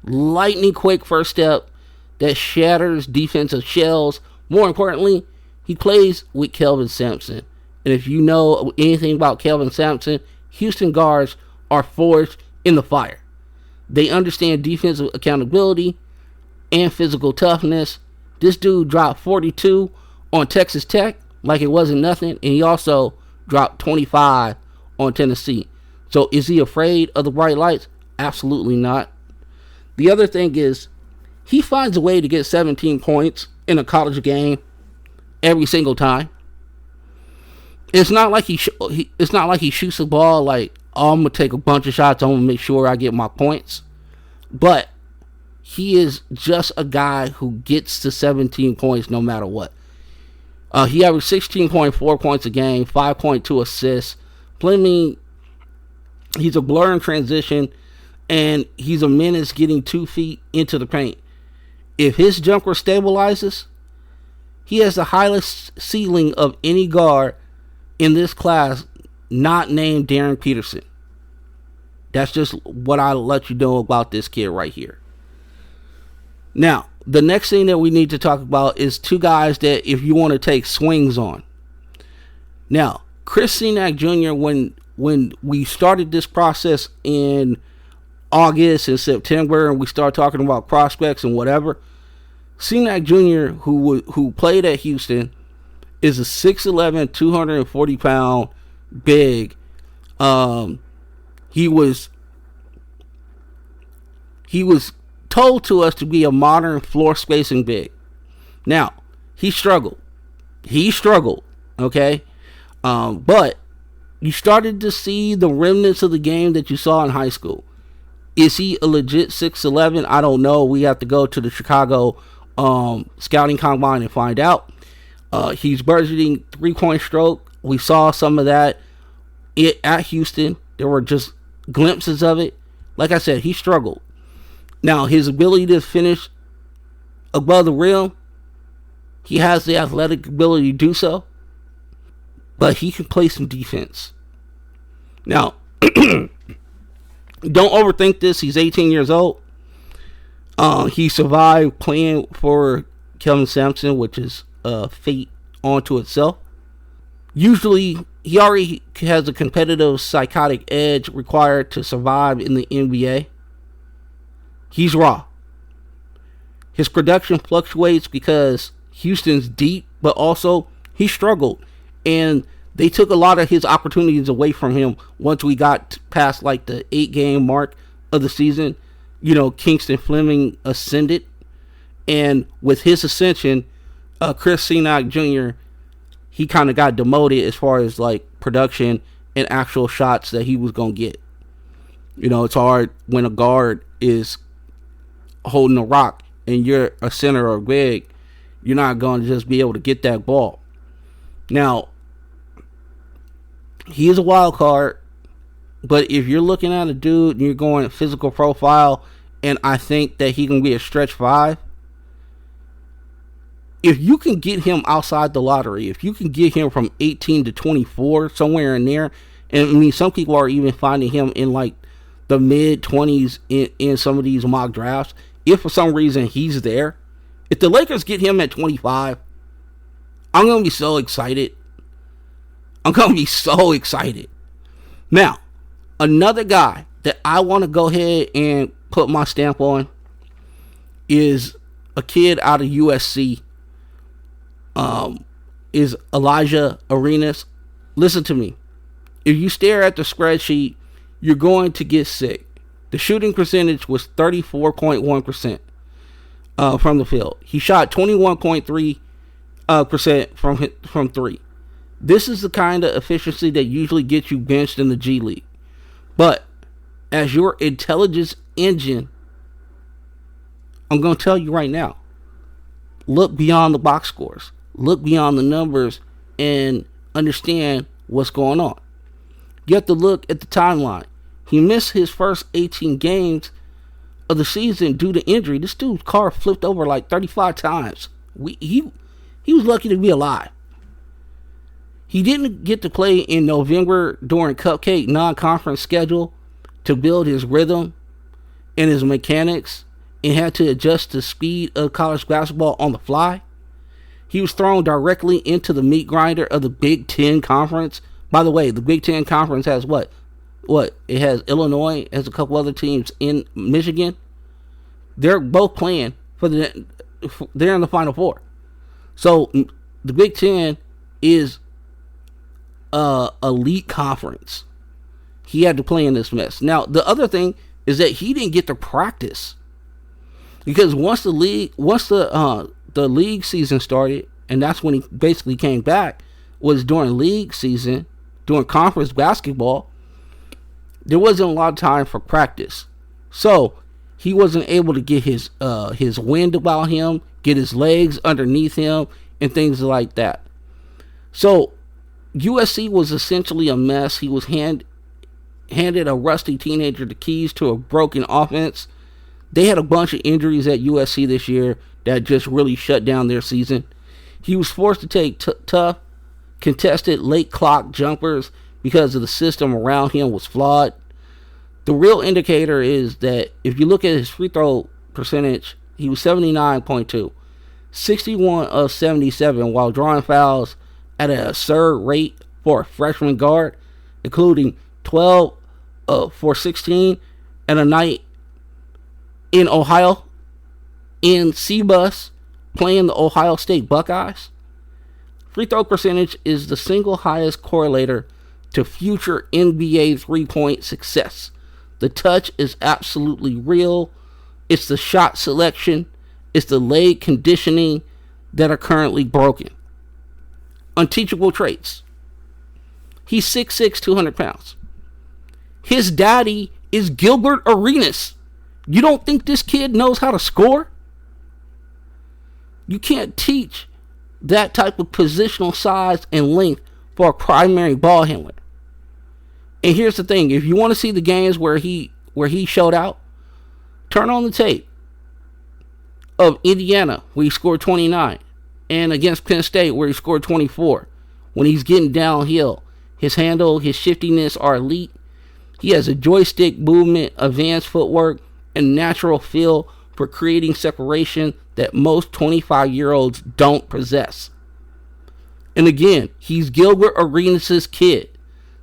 Lightning quick first step that shatters defensive shells. More importantly, he plays with Kelvin Sampson. And if you know anything about Kelvin Sampson, Houston guards are forged in the fire. They understand defensive accountability and physical toughness. This dude dropped 42 on Texas Tech like it wasn't nothing, and he also dropped 25 on Tennessee. So is he afraid of the bright lights? Absolutely not. The other thing is, he finds a way to get 17 points in a college game every single time. It's not like he shoots the ball like, oh, I'm gonna take a bunch of shots, I'm gonna make sure I get my points. But he is just a guy who gets to 17 points no matter what. He averaged 16.4 points a game, 5.2 assists. Fleming, he's a blur in transition, and he's a menace getting 2 feet into the paint. If his jumper stabilizes, he has the highest ceiling of any guard in this class not named Darren Peterson. That's just what I'll let you know about this kid right here. Now, the next thing that we need to talk about is two guys that if you want to take swings on. Now, Chris Senac Jr., when we started this process in August and September and we started talking about prospects and whatever, Senac Jr., who played at Houston, is a 6'11", 240-pound big. He was told to us to be a modern floor spacing big. Now, he struggled, okay? But you started to see the remnants of the game that you saw in high school. Is he a legit 6'11"? I don't know. We have to go to the Chicago scouting combine and find out. He's budgeting 3-point stroke. We saw some of that at Houston. There were just glimpses of it. Like I said, he struggled. Now, his ability to finish above the rim, he has the athletic ability to do so, but he can play some defense. Now, don't overthink this. He's 18 years old. He survived playing for Kelvin Sampson, which is fate onto itself. Usually, he already has a competitive psychotic edge required to survive in the NBA. He's raw. His production fluctuates because Houston's deep, but also he struggled. And they took a lot of his opportunities away from him once we got past like the 8-game mark of the season. You know, Kingston Fleming ascended. And with his ascension, Chris Senac Jr., he kind of got demoted as far as like production and actual shots that he was going to get. You know, it's hard when a guard is holding a rock and you're a center or big. You're not going to just be able to get that ball. Now, he is a wild card, but if you're looking at a dude and you're going physical profile, and I think that he can be a stretch 5, if you can get him outside the lottery, if you can get him from 18 to 24, somewhere in there, and I mean, some people are even finding him in like the mid 20s in some of these mock drafts. If for some reason he's there, if the Lakers get him at 25, I'm going to be so excited. Now, another guy that I want to go ahead and put my stamp on is a kid out of USC. Is Elijah Arenas. Listen to me. If you stare at the spreadsheet, you're going to get sick. The shooting percentage was 34.1% from the field. He shot 21.3% from 3. This is the kind of efficiency that usually gets you benched in the G League. But as your intelligence engine, I'm going to tell you right now, look beyond the box scores. Look beyond the numbers and understand what's going on. You have to look at the timeline. He missed his first 18 games of the season due to injury. This dude's car flipped over like 35 times. He was lucky to be alive. He didn't get to play in November during Cupcake non-conference schedule to build his rhythm and his mechanics, and had to adjust the speed of college basketball on the fly. He was thrown directly into the meat grinder of the Big Ten Conference. By the way, the Big Ten Conference has what? It has Illinois, has a couple other teams in Michigan. They're both playing they're in the Final Four. So the Big Ten is a elite conference. He had to play in this mess. Now, the other thing is that he didn't get to practice, because once the league season started, and that's when he basically came back, was during league season, during conference basketball, there wasn't a lot of time for practice. So he wasn't able to get his wind about him, get his legs underneath him, and things like that. So USC was essentially a mess. He was handed a rusty teenager the keys to a broken offense. They had a bunch of injuries at USC this year that just really shut down their season. He was forced to take tough, contested late clock jumpers because of the system around him was flawed. The real indicator is that if you look at his free throw percentage, he was 79.2, 61 of 77, while drawing fouls at an absurd rate for a freshman guard, including 12 for 16 and a night in Ohio in C-Bus playing the Ohio State Buckeyes. Free throw percentage is the single highest correlator to future NBA three-point success. The touch is absolutely real. It's the shot selection. It's the leg conditioning that are currently broken. Unteachable traits. He's 6'6", 200 pounds. His daddy is Gilbert Arenas. You don't think this kid knows how to score? You can't teach that type of positional size and length for a primary ball handler. And here's the thing. If you want to see the games where he showed out, turn on the tape of Indiana where he scored 29 and against Penn State where he scored 24. When he's getting downhill, his handle, his shiftiness are elite. He has a joystick movement, advanced footwork, and natural feel for creating separation that most 25-year-olds don't possess. And again, he's Gilbert Arenas' kid.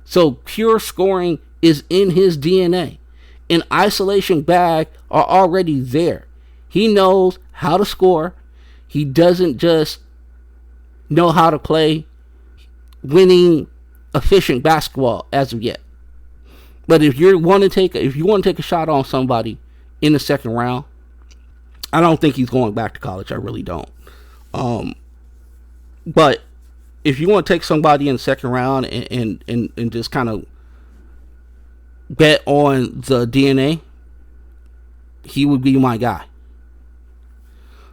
So pure scoring is in his DNA. And isolation bag are already there. He knows how to score. He doesn't just know how to play winning, efficient basketball as of yet. But if you want to take a shot on somebody in the second round, I don't think he's going back to college. I really don't. But if you want to take somebody in the second round and just kind of bet on the DNA, he would be my guy.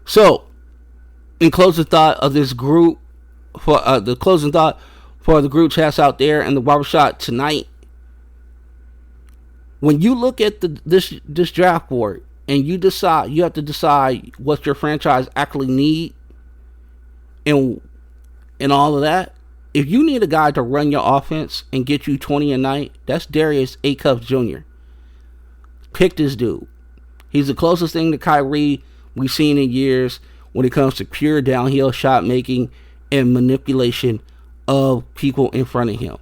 So, in closing thought of this group for the closing thought for the group chats out there and the barbershop tonight. When you look at this draft board and you have to decide what your franchise actually need and all of that. If you need a guy to run your offense and get you 20 a night, that's Darius A. Cups Jr. Pick this dude. He's the closest thing to Kyrie we've seen in years when it comes to pure downhill shot making and manipulation of people in front of him.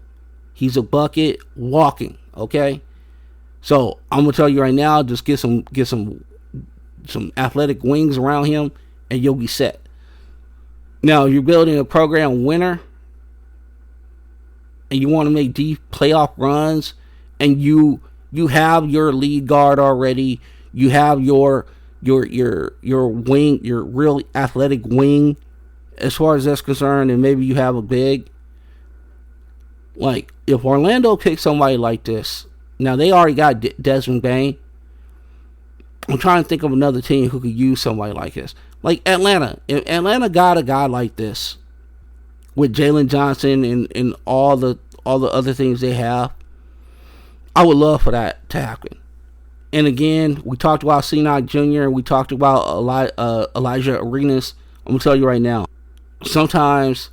He's a bucket walking, okay? So I'm gonna tell you right now, just get some athletic wings around him and you'll be set. Now you're building a program winner and you want to make deep playoff runs, and you have your lead guard already. You have your wing, your really athletic wing, as far as that's concerned, and maybe you have a big. Like, if Orlando picks somebody like this, now they already got Desmond Bane. I'm trying to think of another team who could use somebody like this. Like Atlanta. If Atlanta got a guy like this, with Jalen Johnson and all the other things they have, I would love for that to happen. And again, we talked about Sinai Jr. We talked about Elijah Arenas. I'm going to tell you right now, sometimes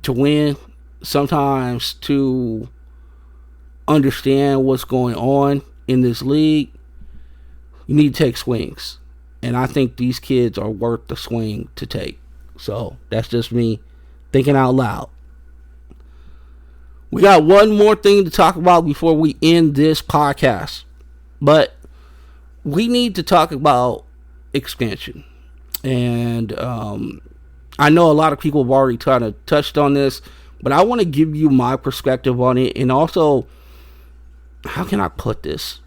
to win, sometimes to understand what's going on in this league, you need to take swings. And I think these kids are worth the swing to take. So that's just me thinking out loud. We got one more thing to talk about before we end this podcast. But we need to talk about expansion. And I know a lot of people have already kind of touched on this, but I want to give you my perspective on it. And also, how can I put this?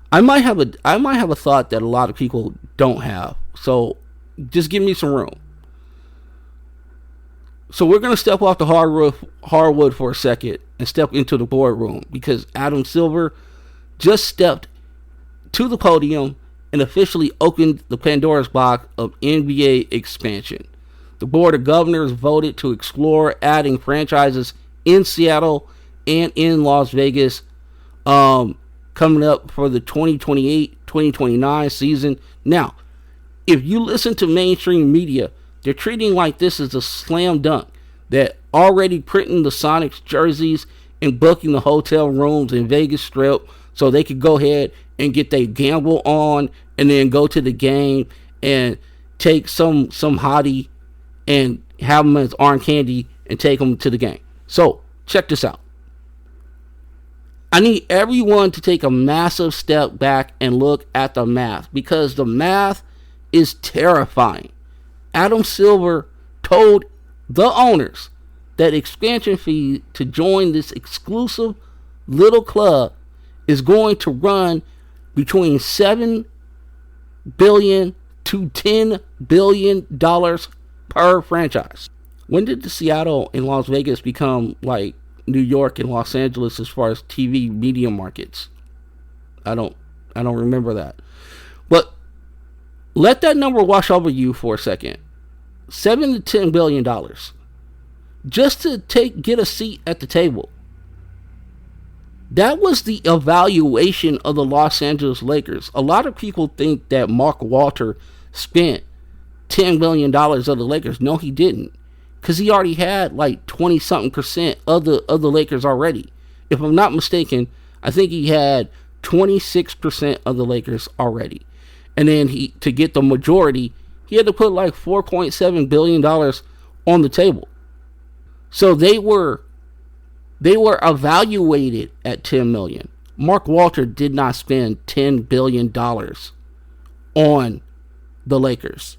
I might have a thought that a lot of people don't have. So just give me some room. So we're going to step off the hardwood for a second and step into the boardroom, because Adam Silver just stepped to the podium and officially opened the Pandora's box of NBA expansion. The Board of Governors voted to explore adding franchises in Seattle and in Las Vegas coming up for the 2028-2029 season. Now, if you listen to mainstream media, they're treating like this is a slam dunk. They're already printing the Sonics jerseys and booking the hotel rooms in Vegas Strip so they could go ahead and get their gamble on and then go to the game and take some hottie and have them as arm candy and take them to the game. So, check this out. I need everyone to take a massive step back and look at the math, because the math is terrifying. Adam Silver told the owners that expansion fee to join this exclusive little club is going to run between $7 billion to $10 billion per franchise. When did the Seattle and Las Vegas become like New York and Los Angeles as far as TV media markets? I don't remember that. But let that number wash over you for a second. $7 to $10 billion just to get a seat at the table. That was the evaluation of the Los Angeles Lakers. A lot of people think that Mark Walter spent $10 billion of the Lakers. No, he didn't, because he already had like 20-something% of the Lakers already. If I'm not mistaken, I think he had 26% of the Lakers already. And then to get the majority, he had to put like $4.7 billion on the table. So they were evaluated at $10 million. Mark Walter did not spend $10 billion on the Lakers.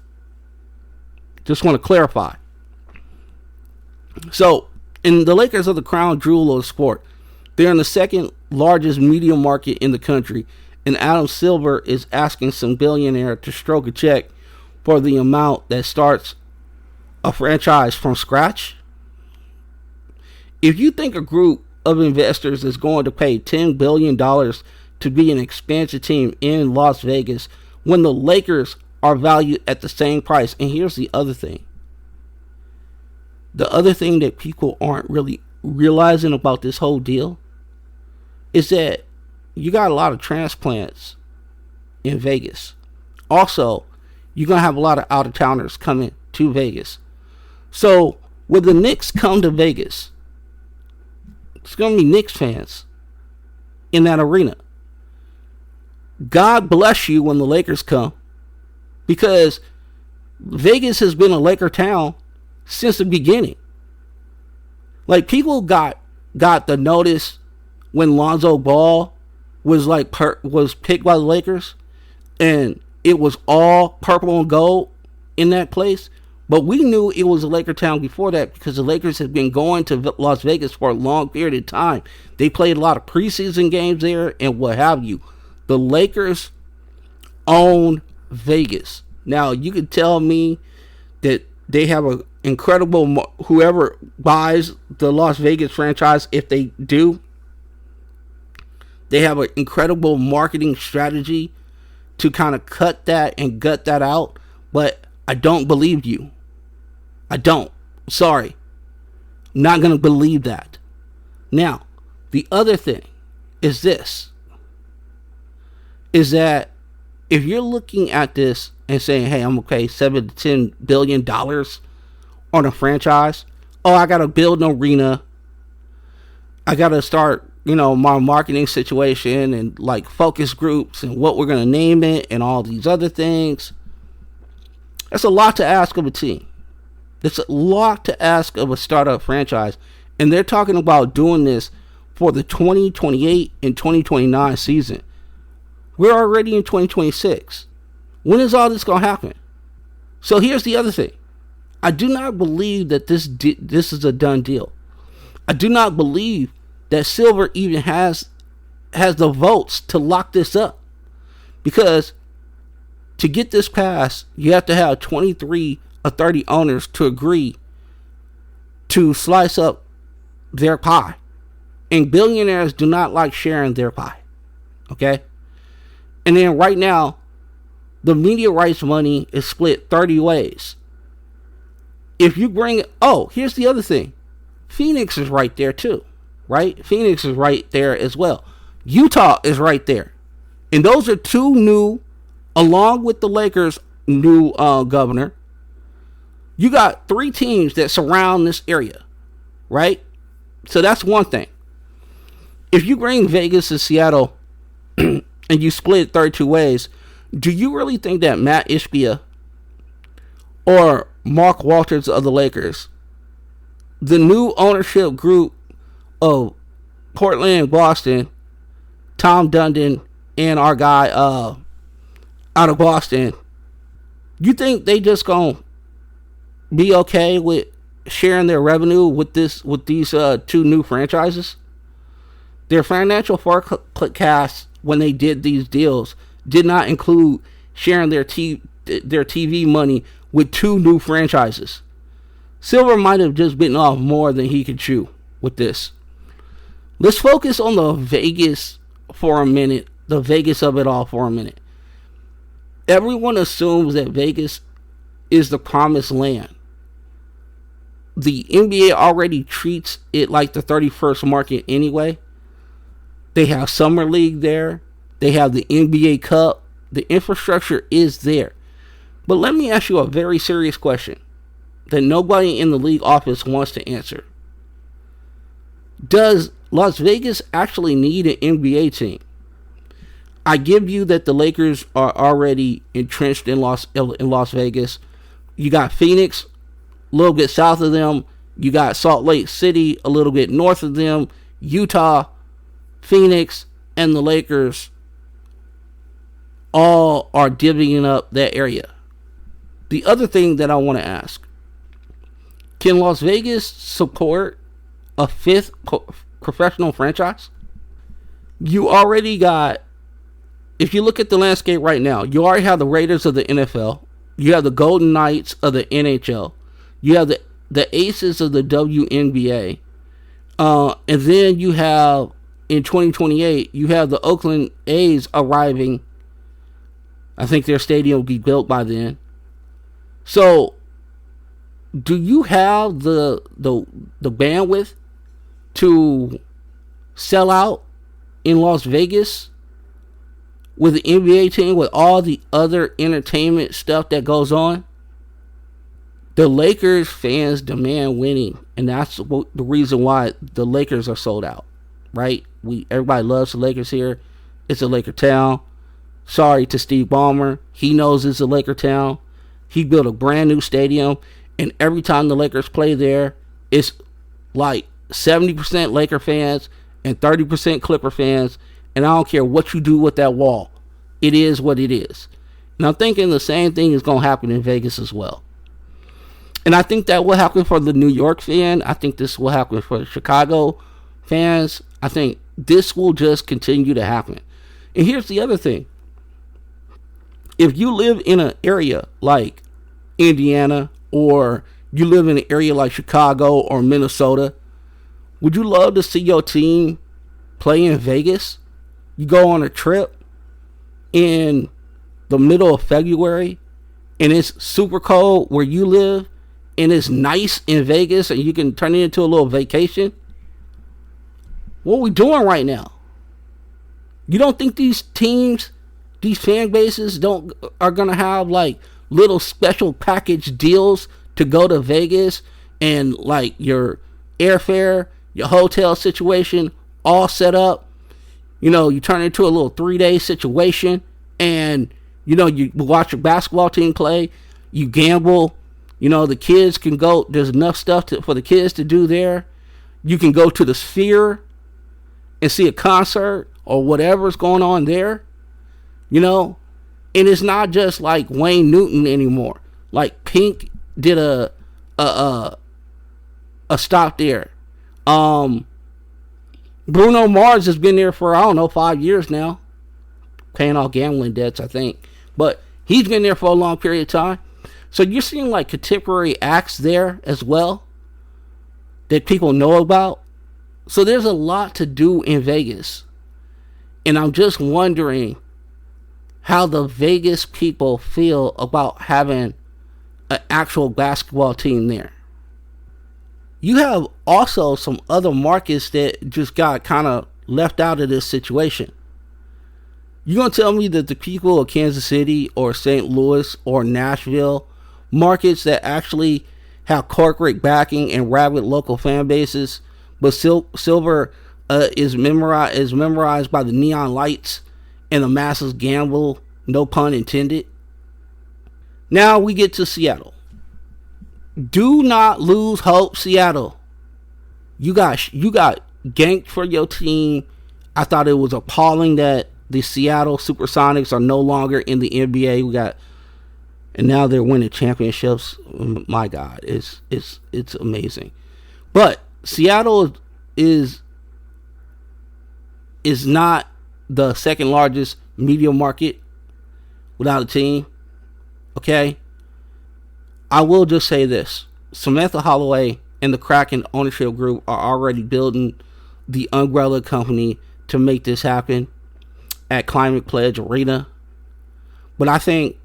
Just want to clarify. So, and the Lakers are the crown jewel of the sport. They're in the second largest media market in the country, and Adam Silver is asking some billionaire to stroke a check for the amount that starts a franchise from scratch. If you think a group of investors is going to pay $10 billion to be an expansion team in Las Vegas when the Lakers are valued at the same price, and here's the other thing. The other thing that people aren't really realizing about this whole deal is that you got a lot of transplants in Vegas. Also, you're going to have a lot of out-of-towners coming to Vegas. So, when the Knicks come to Vegas, it's going to be Knicks fans in that arena. God bless you when the Lakers come, because Vegas has been a Laker town since the beginning. Like, people got the notice when Lonzo Ball was was picked by the Lakers, and it was all purple and gold in that place. But we knew it was a Laker town before that, because the Lakers had been going to Las Vegas for a long period of time. They played a lot of preseason games there and what have you. The Lakers own Vegas. Now, you could tell me that they have an incredible, whoever buys the Las Vegas franchise, if they do, they have an incredible marketing strategy to kind of cut that and gut that out. But I don't believe you. I don't. Sorry. I'm not going to believe that. Now, the other thing is this. Is that if you're looking at this and saying, hey, I'm okay, $7 to $10 billion on a franchise. Oh, I got to build an arena. I got to start, my marketing situation and like focus groups and what we're going to name it and all these other things. That's a lot to ask of a team. That's a lot to ask of a startup franchise. And they're talking about doing this for the 2028 and 2029 season. We're already in 2026. When is all this going to happen? So here's the other thing. I do not believe that this is a done deal. I do not believe that Silver even has the votes to lock this up. Because to get this passed, you have to have 23 or 30 owners to agree to slice up their pie. And billionaires do not like sharing their pie. Okay? And then right now, the media rights money is split 30 ways. If you bring... Oh, here's the other thing. Phoenix is right there too. Right? Phoenix is right there as well. Utah is right there. And those are two new, along with the Lakers' new governor. You got 3 teams that surround this area. Right? So that's one thing. If you bring Vegas and Seattle and you split 32 ways, do you really think that Matt Ishbia or Mark Walters of the Lakers, the new ownership group of Portland and Boston, Tom Dundon and our guy out of Boston, you think they just gonna be okay with sharing their revenue with these 2 new franchises? Their financial forecast when they did these deals did not include sharing their TV money with 2 new franchises. Silver might have just bitten off more than he could chew with this. Let's focus on the Vegas for a minute. The Vegas of it all for a minute. Everyone assumes that Vegas is the promised land. The NBA already treats it like the 31st market anyway. They have Summer League there. They have the NBA Cup. The infrastructure is there. But let me ask you a very serious question that nobody in the league office wants to answer. Does Las Vegas actually need an NBA team? I give you that the Lakers are already entrenched in Las Vegas. You got Phoenix, a little bit south of them. You got Salt Lake City, a little bit north of them. Utah, Phoenix, and the Lakers all are divvying up that area. The other thing that I want to ask, can Las Vegas support a 5th professional franchise? You already got, if you look at the landscape right now, you already have the Raiders of the NFL. You have the Golden Knights of the NHL. You have the Aces of the WNBA. And then you have, in 2028, you have the Oakland A's arriving. I think their stadium will be built by then. So, do you have the bandwidth to sell out in Las Vegas with the NBA team with all the other entertainment stuff that goes on? The Lakers fans demand winning, and that's the reason why the Lakers are sold out, right? Everybody loves the Lakers here. It's a Laker town. Sorry to Steve Ballmer. He knows it's a Laker town. He built a brand new stadium, and every time the Lakers play there, it's like 70% Laker fans and 30% Clipper fans, and I don't care what you do with that wall. It is what it is. And I'm thinking the same thing is going to happen in Vegas as well. And I think that will happen for the New York fan. I think this will happen for the Chicago fans. I think this will just continue to happen. And here's the other thing. If you live in an area like Indiana, or you live in an area like Chicago or Minnesota, would you love to see your team play in Vegas? You go on a trip in the middle of February, and it's super cold where you live, and it's nice in Vegas, and you can turn it into a little vacation. What are we doing right now? You don't think these teams, these fan bases are going to have like little special package deals to go to Vegas, and like your airfare, your hotel situation all set up? You turn it into a little 3-day situation, and you watch your basketball team play, you gamble. The kids can go. There's enough stuff for the kids to do there. You can go to the Sphere and see a concert or whatever's going on there. And it's not just like Wayne Newton anymore. Like Pink did a stop there. Bruno Mars has been there for 5 years now, paying off gambling debts, I think. But he's been there for a long period of time. So you're seeing like contemporary acts there as well that people know about. So there's a lot to do in Vegas. And I'm just wondering how the Vegas people feel about having an actual basketball team there. You have also some other markets that just got kind of left out of this situation. You gonna tell me that the people of Kansas City or St. Louis or Nashville, markets that actually have corporate backing and rabid local fan bases, but silver is memorized by the neon lights and the masses gamble, no pun intended? Now we get to Seattle. Do not lose hope, Seattle. You got ganked for your team. I thought it was appalling that the Seattle Supersonics are no longer in the NBA. And now they're winning championships. My God, it's amazing. But Seattle is not the second largest media market without a team. Okay? I will just say this. Samantha Holloway and the Kraken ownership group are already building the umbrella company to make this happen at Climate Pledge Arena. But I think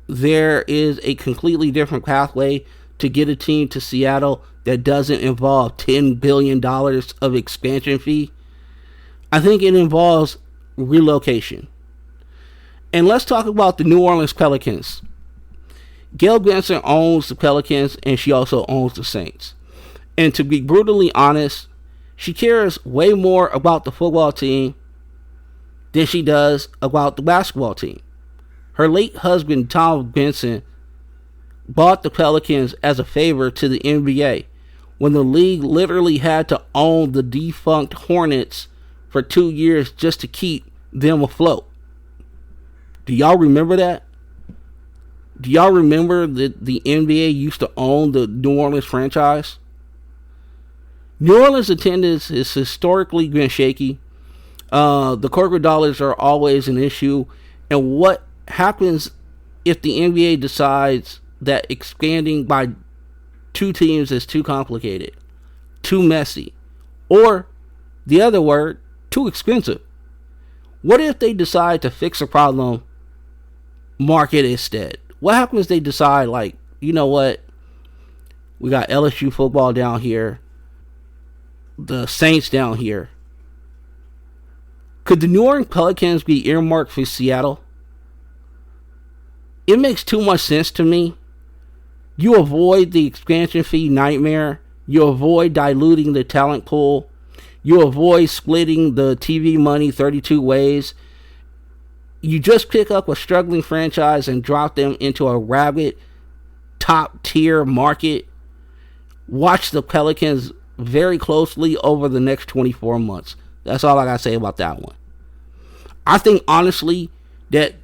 there is a completely different pathway to get a team to Seattle that doesn't involve $10 billion of expansion fee. I think it involves relocation. And let's talk about the New Orleans Pelicans. Gail Benson owns the Pelicans, and she also owns the Saints. And to be brutally honest, she cares way more about the football team than she does about the basketball team. Her late husband, Tom Benson, bought the Pelicans as a favor to the NBA when the league literally had to own the defunct Hornets for 2 years just to keep them afloat. Do y'all remember that? Do y'all remember that the NBA used to own the New Orleans franchise? New Orleans attendance has historically been shaky. The corporate dollars are always an issue. And what happens if the NBA decides that expanding by 2 teams is too complicated, too messy, or the other word, too expensive? What if they decide to fix a problem, market instead? What happens if they decide, like, you know what, We got LSU football down here. The Saints down here. Could the New Orleans Pelicans be earmarked for Seattle? It makes too much sense to me. You avoid the expansion fee nightmare. You avoid diluting the talent pool. You avoid splitting the TV money 32 ways. You just pick up a struggling franchise and drop them into a rabid top tier market. Watch the Pelicans very closely over the next 24 months. That's all I got to say about that one. I think honestly that,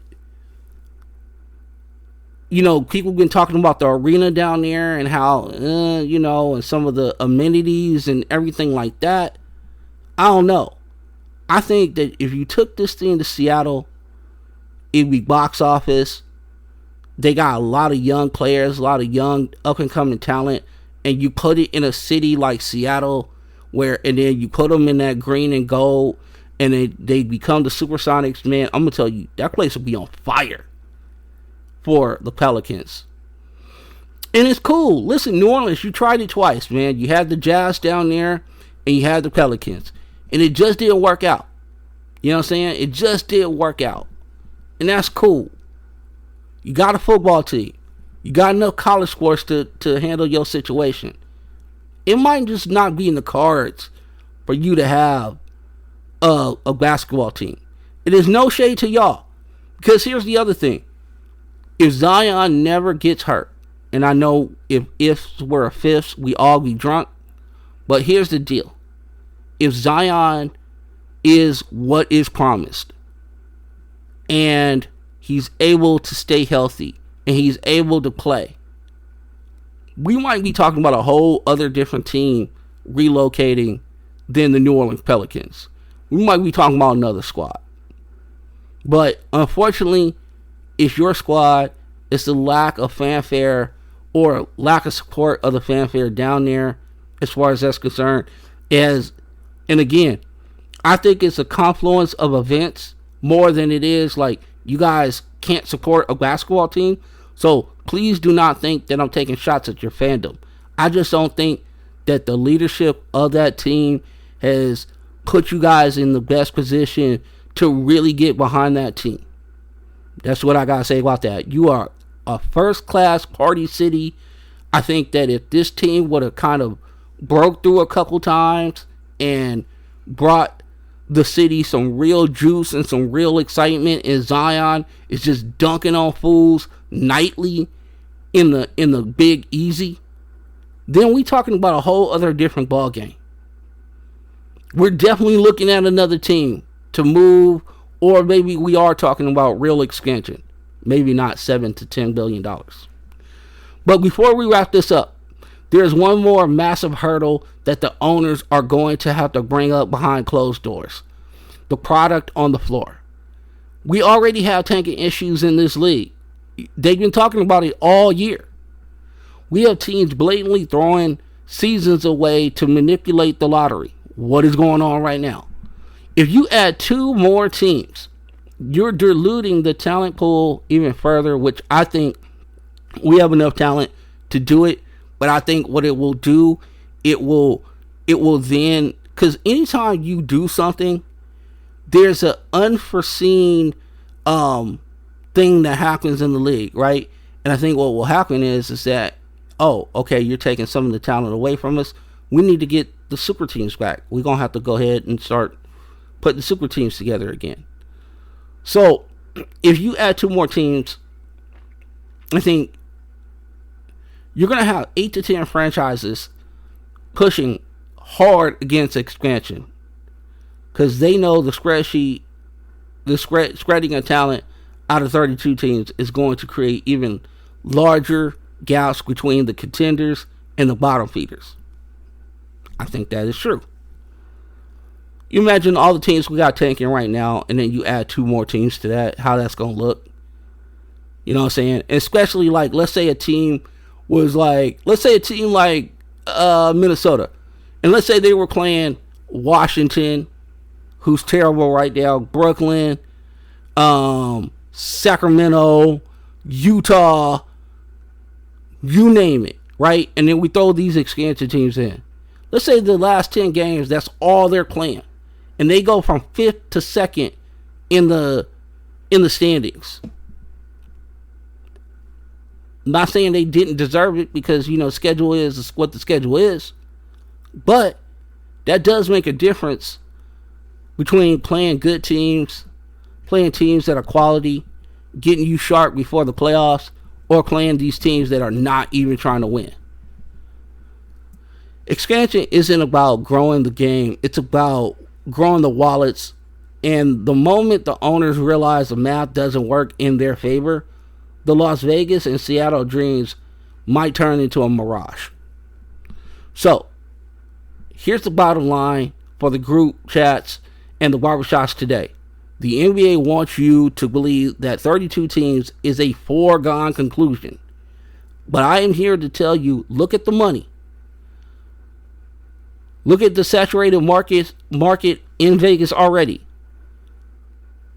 you know, people have been talking about the arena down there and how, you know, and some of the amenities and everything like that. I don't know. I think that if you took this thing to Seattle, it'd be box office. They got a lot of young players, a lot of young up and coming talent, and you put it in a city like Seattle, and then you put them in that green and gold, and they become the Supersonics. Man, I'm gonna tell you, that place will be on fire for the Pelicans. And it's cool. Listen, New Orleans, you tried it twice, man. You had the Jazz down there, and you had the Pelicans, and it just didn't work out. You know what I'm saying? It just didn't work out. And that's cool. You got a football team. You got enough college sports to handle your situation. It might just not be in the cards for you to have a basketball team. It is no shade to y'all. Because here's the other thing. If Zion never gets hurt, and I know if ifs were a fifth, we all be drunk. But here's the deal. If Zion is what is promised, and he's able to stay healthy, and he's able to play, we might be talking about a whole other different team relocating than the New Orleans Pelicans. We might be talking about another squad. But unfortunately, it's your squad. It's the lack of fanfare or lack of support of the fanfare down there as far as that's concerned. And again, I think it's a confluence of events more than it is like you guys can't support a basketball team. So please do not think that I'm taking shots at your fandom. I just don't think that the leadership of that team has put you guys in the best position to really get behind that team. That's what I got to say about that. You are a first-class party city. I think that if this team would have kind of broke through a couple times and brought the city some real juice and some real excitement, and Zion is just dunking on fools nightly in the Big Easy, then we talking about a whole other different ball game. We're definitely looking at another team to move, or maybe we are talking about real expansion. Maybe not $7 to $10 billion. But before we wrap this up, there's one more massive hurdle that the owners are going to have to bring up behind closed doors. The product on the floor. We already have tanking issues in this league. They've been talking about it all year. We have teams blatantly throwing seasons away to manipulate the lottery. What is going on right now? If you add 2 more teams, you're diluting the talent pool even further, which I think we have enough talent to do it. But I think what it will do, it will then, because anytime you do something, there's an unforeseen thing that happens in the league, right? And I think what will happen is that, oh, okay, you're taking some of the talent away from us. We need to get the super teams back. We're going to have to go ahead and start putting the super teams together again. So if you add 2 more teams, I think you're going to have 8 to 10 franchises pushing hard against expansion, because they know the spreading of talent out of 32 teams is going to create even larger gaps between the contenders and the bottom feeders. I think that is true. You imagine all the teams we got tanking right now, and then you add 2 more teams to that, how that's going to look. You know what I'm saying? Especially like, let's say a team like Minnesota, and let's say they were playing Washington, who's terrible right now, Brooklyn, Sacramento, Utah, you name it, right? And then we throw these expansion teams in. Let's say the last 10 games, that's all they're playing. And they go from 5th to 2nd in the standings. I'm not saying they didn't deserve it because, schedule is what the schedule is. But that does make a difference between playing good teams, playing teams that are quality, getting you sharp before the playoffs, or playing these teams that are not even trying to win. Expansion isn't about growing the game. It's about growing the wallets. And the moment the owners realize the math doesn't work in their favor, the Las Vegas and Seattle dreams might turn into a mirage. So, here's the bottom line for the group chats and the barbershops today. The NBA wants you to believe that 32 teams is a foregone conclusion. But I am here to tell you, look at the money. Look at the saturated market in Vegas already.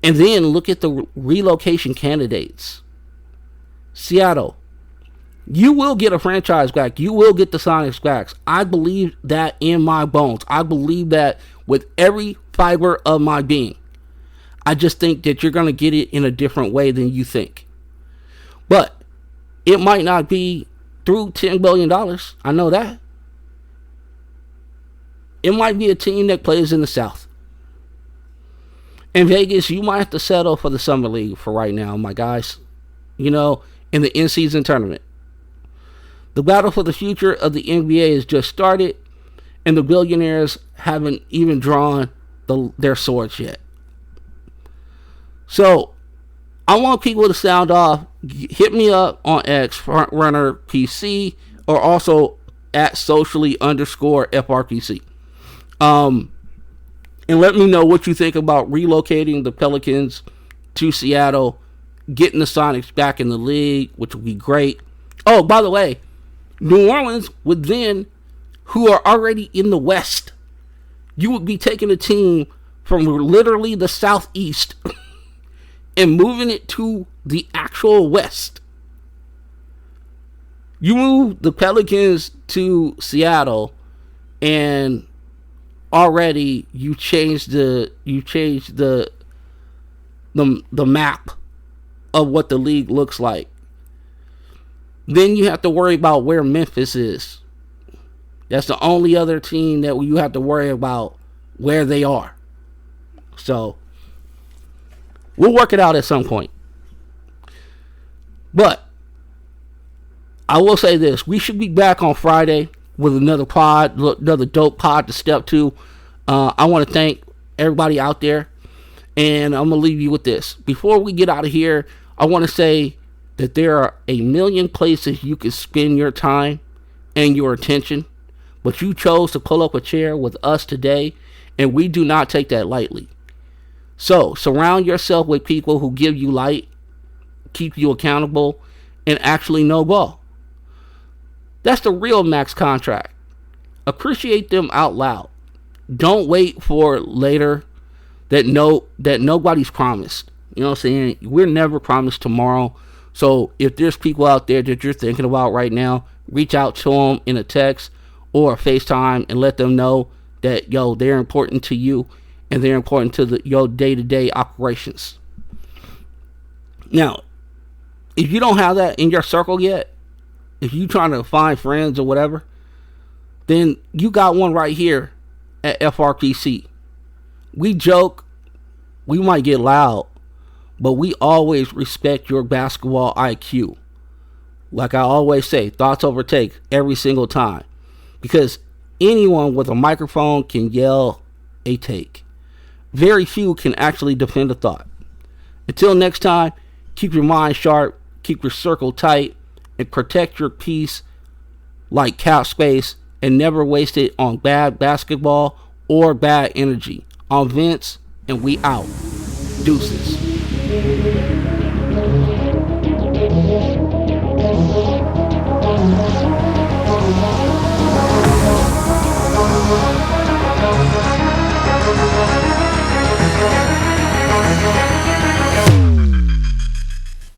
And then look at the relocation candidates. Seattle, you will get a franchise back. You will get the Sonics back. I believe that in my bones. I believe that with every fiber of my being. I just think that you're going to get it in a different way than you think. But it might not be through $10 billion. I know that. It might be a team that plays in the South. In Vegas, you might have to settle for the Summer League for right now, my guys. In the in-season tournament. The battle for the future of the NBA has just started, and the billionaires haven't even drawn their swords yet. So, I want people to sound off. Hit me up on X, FrontRunnerPC, or also at socially_FRPC. And let me know what you think about relocating the Pelicans to Seattle, getting the Sonics back in the league, which would be great. Oh, by the way, New Orleans would then, who are already in the West, you would be taking a team from literally the Southeast and moving it to the actual West. You move the Pelicans to Seattle, and already you changed the map of what the league looks like. Then you have to worry about where Memphis is. That's the only other team that you have to worry about where they are. So, we'll work it out at some point. But, I will say this. We should be back on Friday with another dope pod to step to. I want to thank everybody out there. And I'm going to leave you with this. Before we get out of here, I want to say that there are a million places you can spend your time and your attention. But you chose to pull up a chair with us today, and we do not take that lightly. So, surround yourself with people who give you light, keep you accountable, and actually know ball. That's the real max contract. Appreciate them out loud. Don't wait for later that nobody's promised. You know what I'm saying? We're never promised tomorrow. So if there's people out there that you're thinking about right now, reach out to them in a text or a FaceTime and let them know that, they're important to you and they're important to your day-to-day operations. Now, if you don't have that in your circle yet, if you're trying to find friends or whatever, then you got one right here at FRPC. We joke, we might get loud, but we always respect your basketball IQ. Like I always say, thoughts overtake every single time. Because anyone with a microphone can yell a take. Very few can actually defend a thought. Until next time, keep your mind sharp, keep your circle tight, and protect your peace like cap space, and never waste it on bad basketball or bad energy. I'm Vince, and we out. Deuces.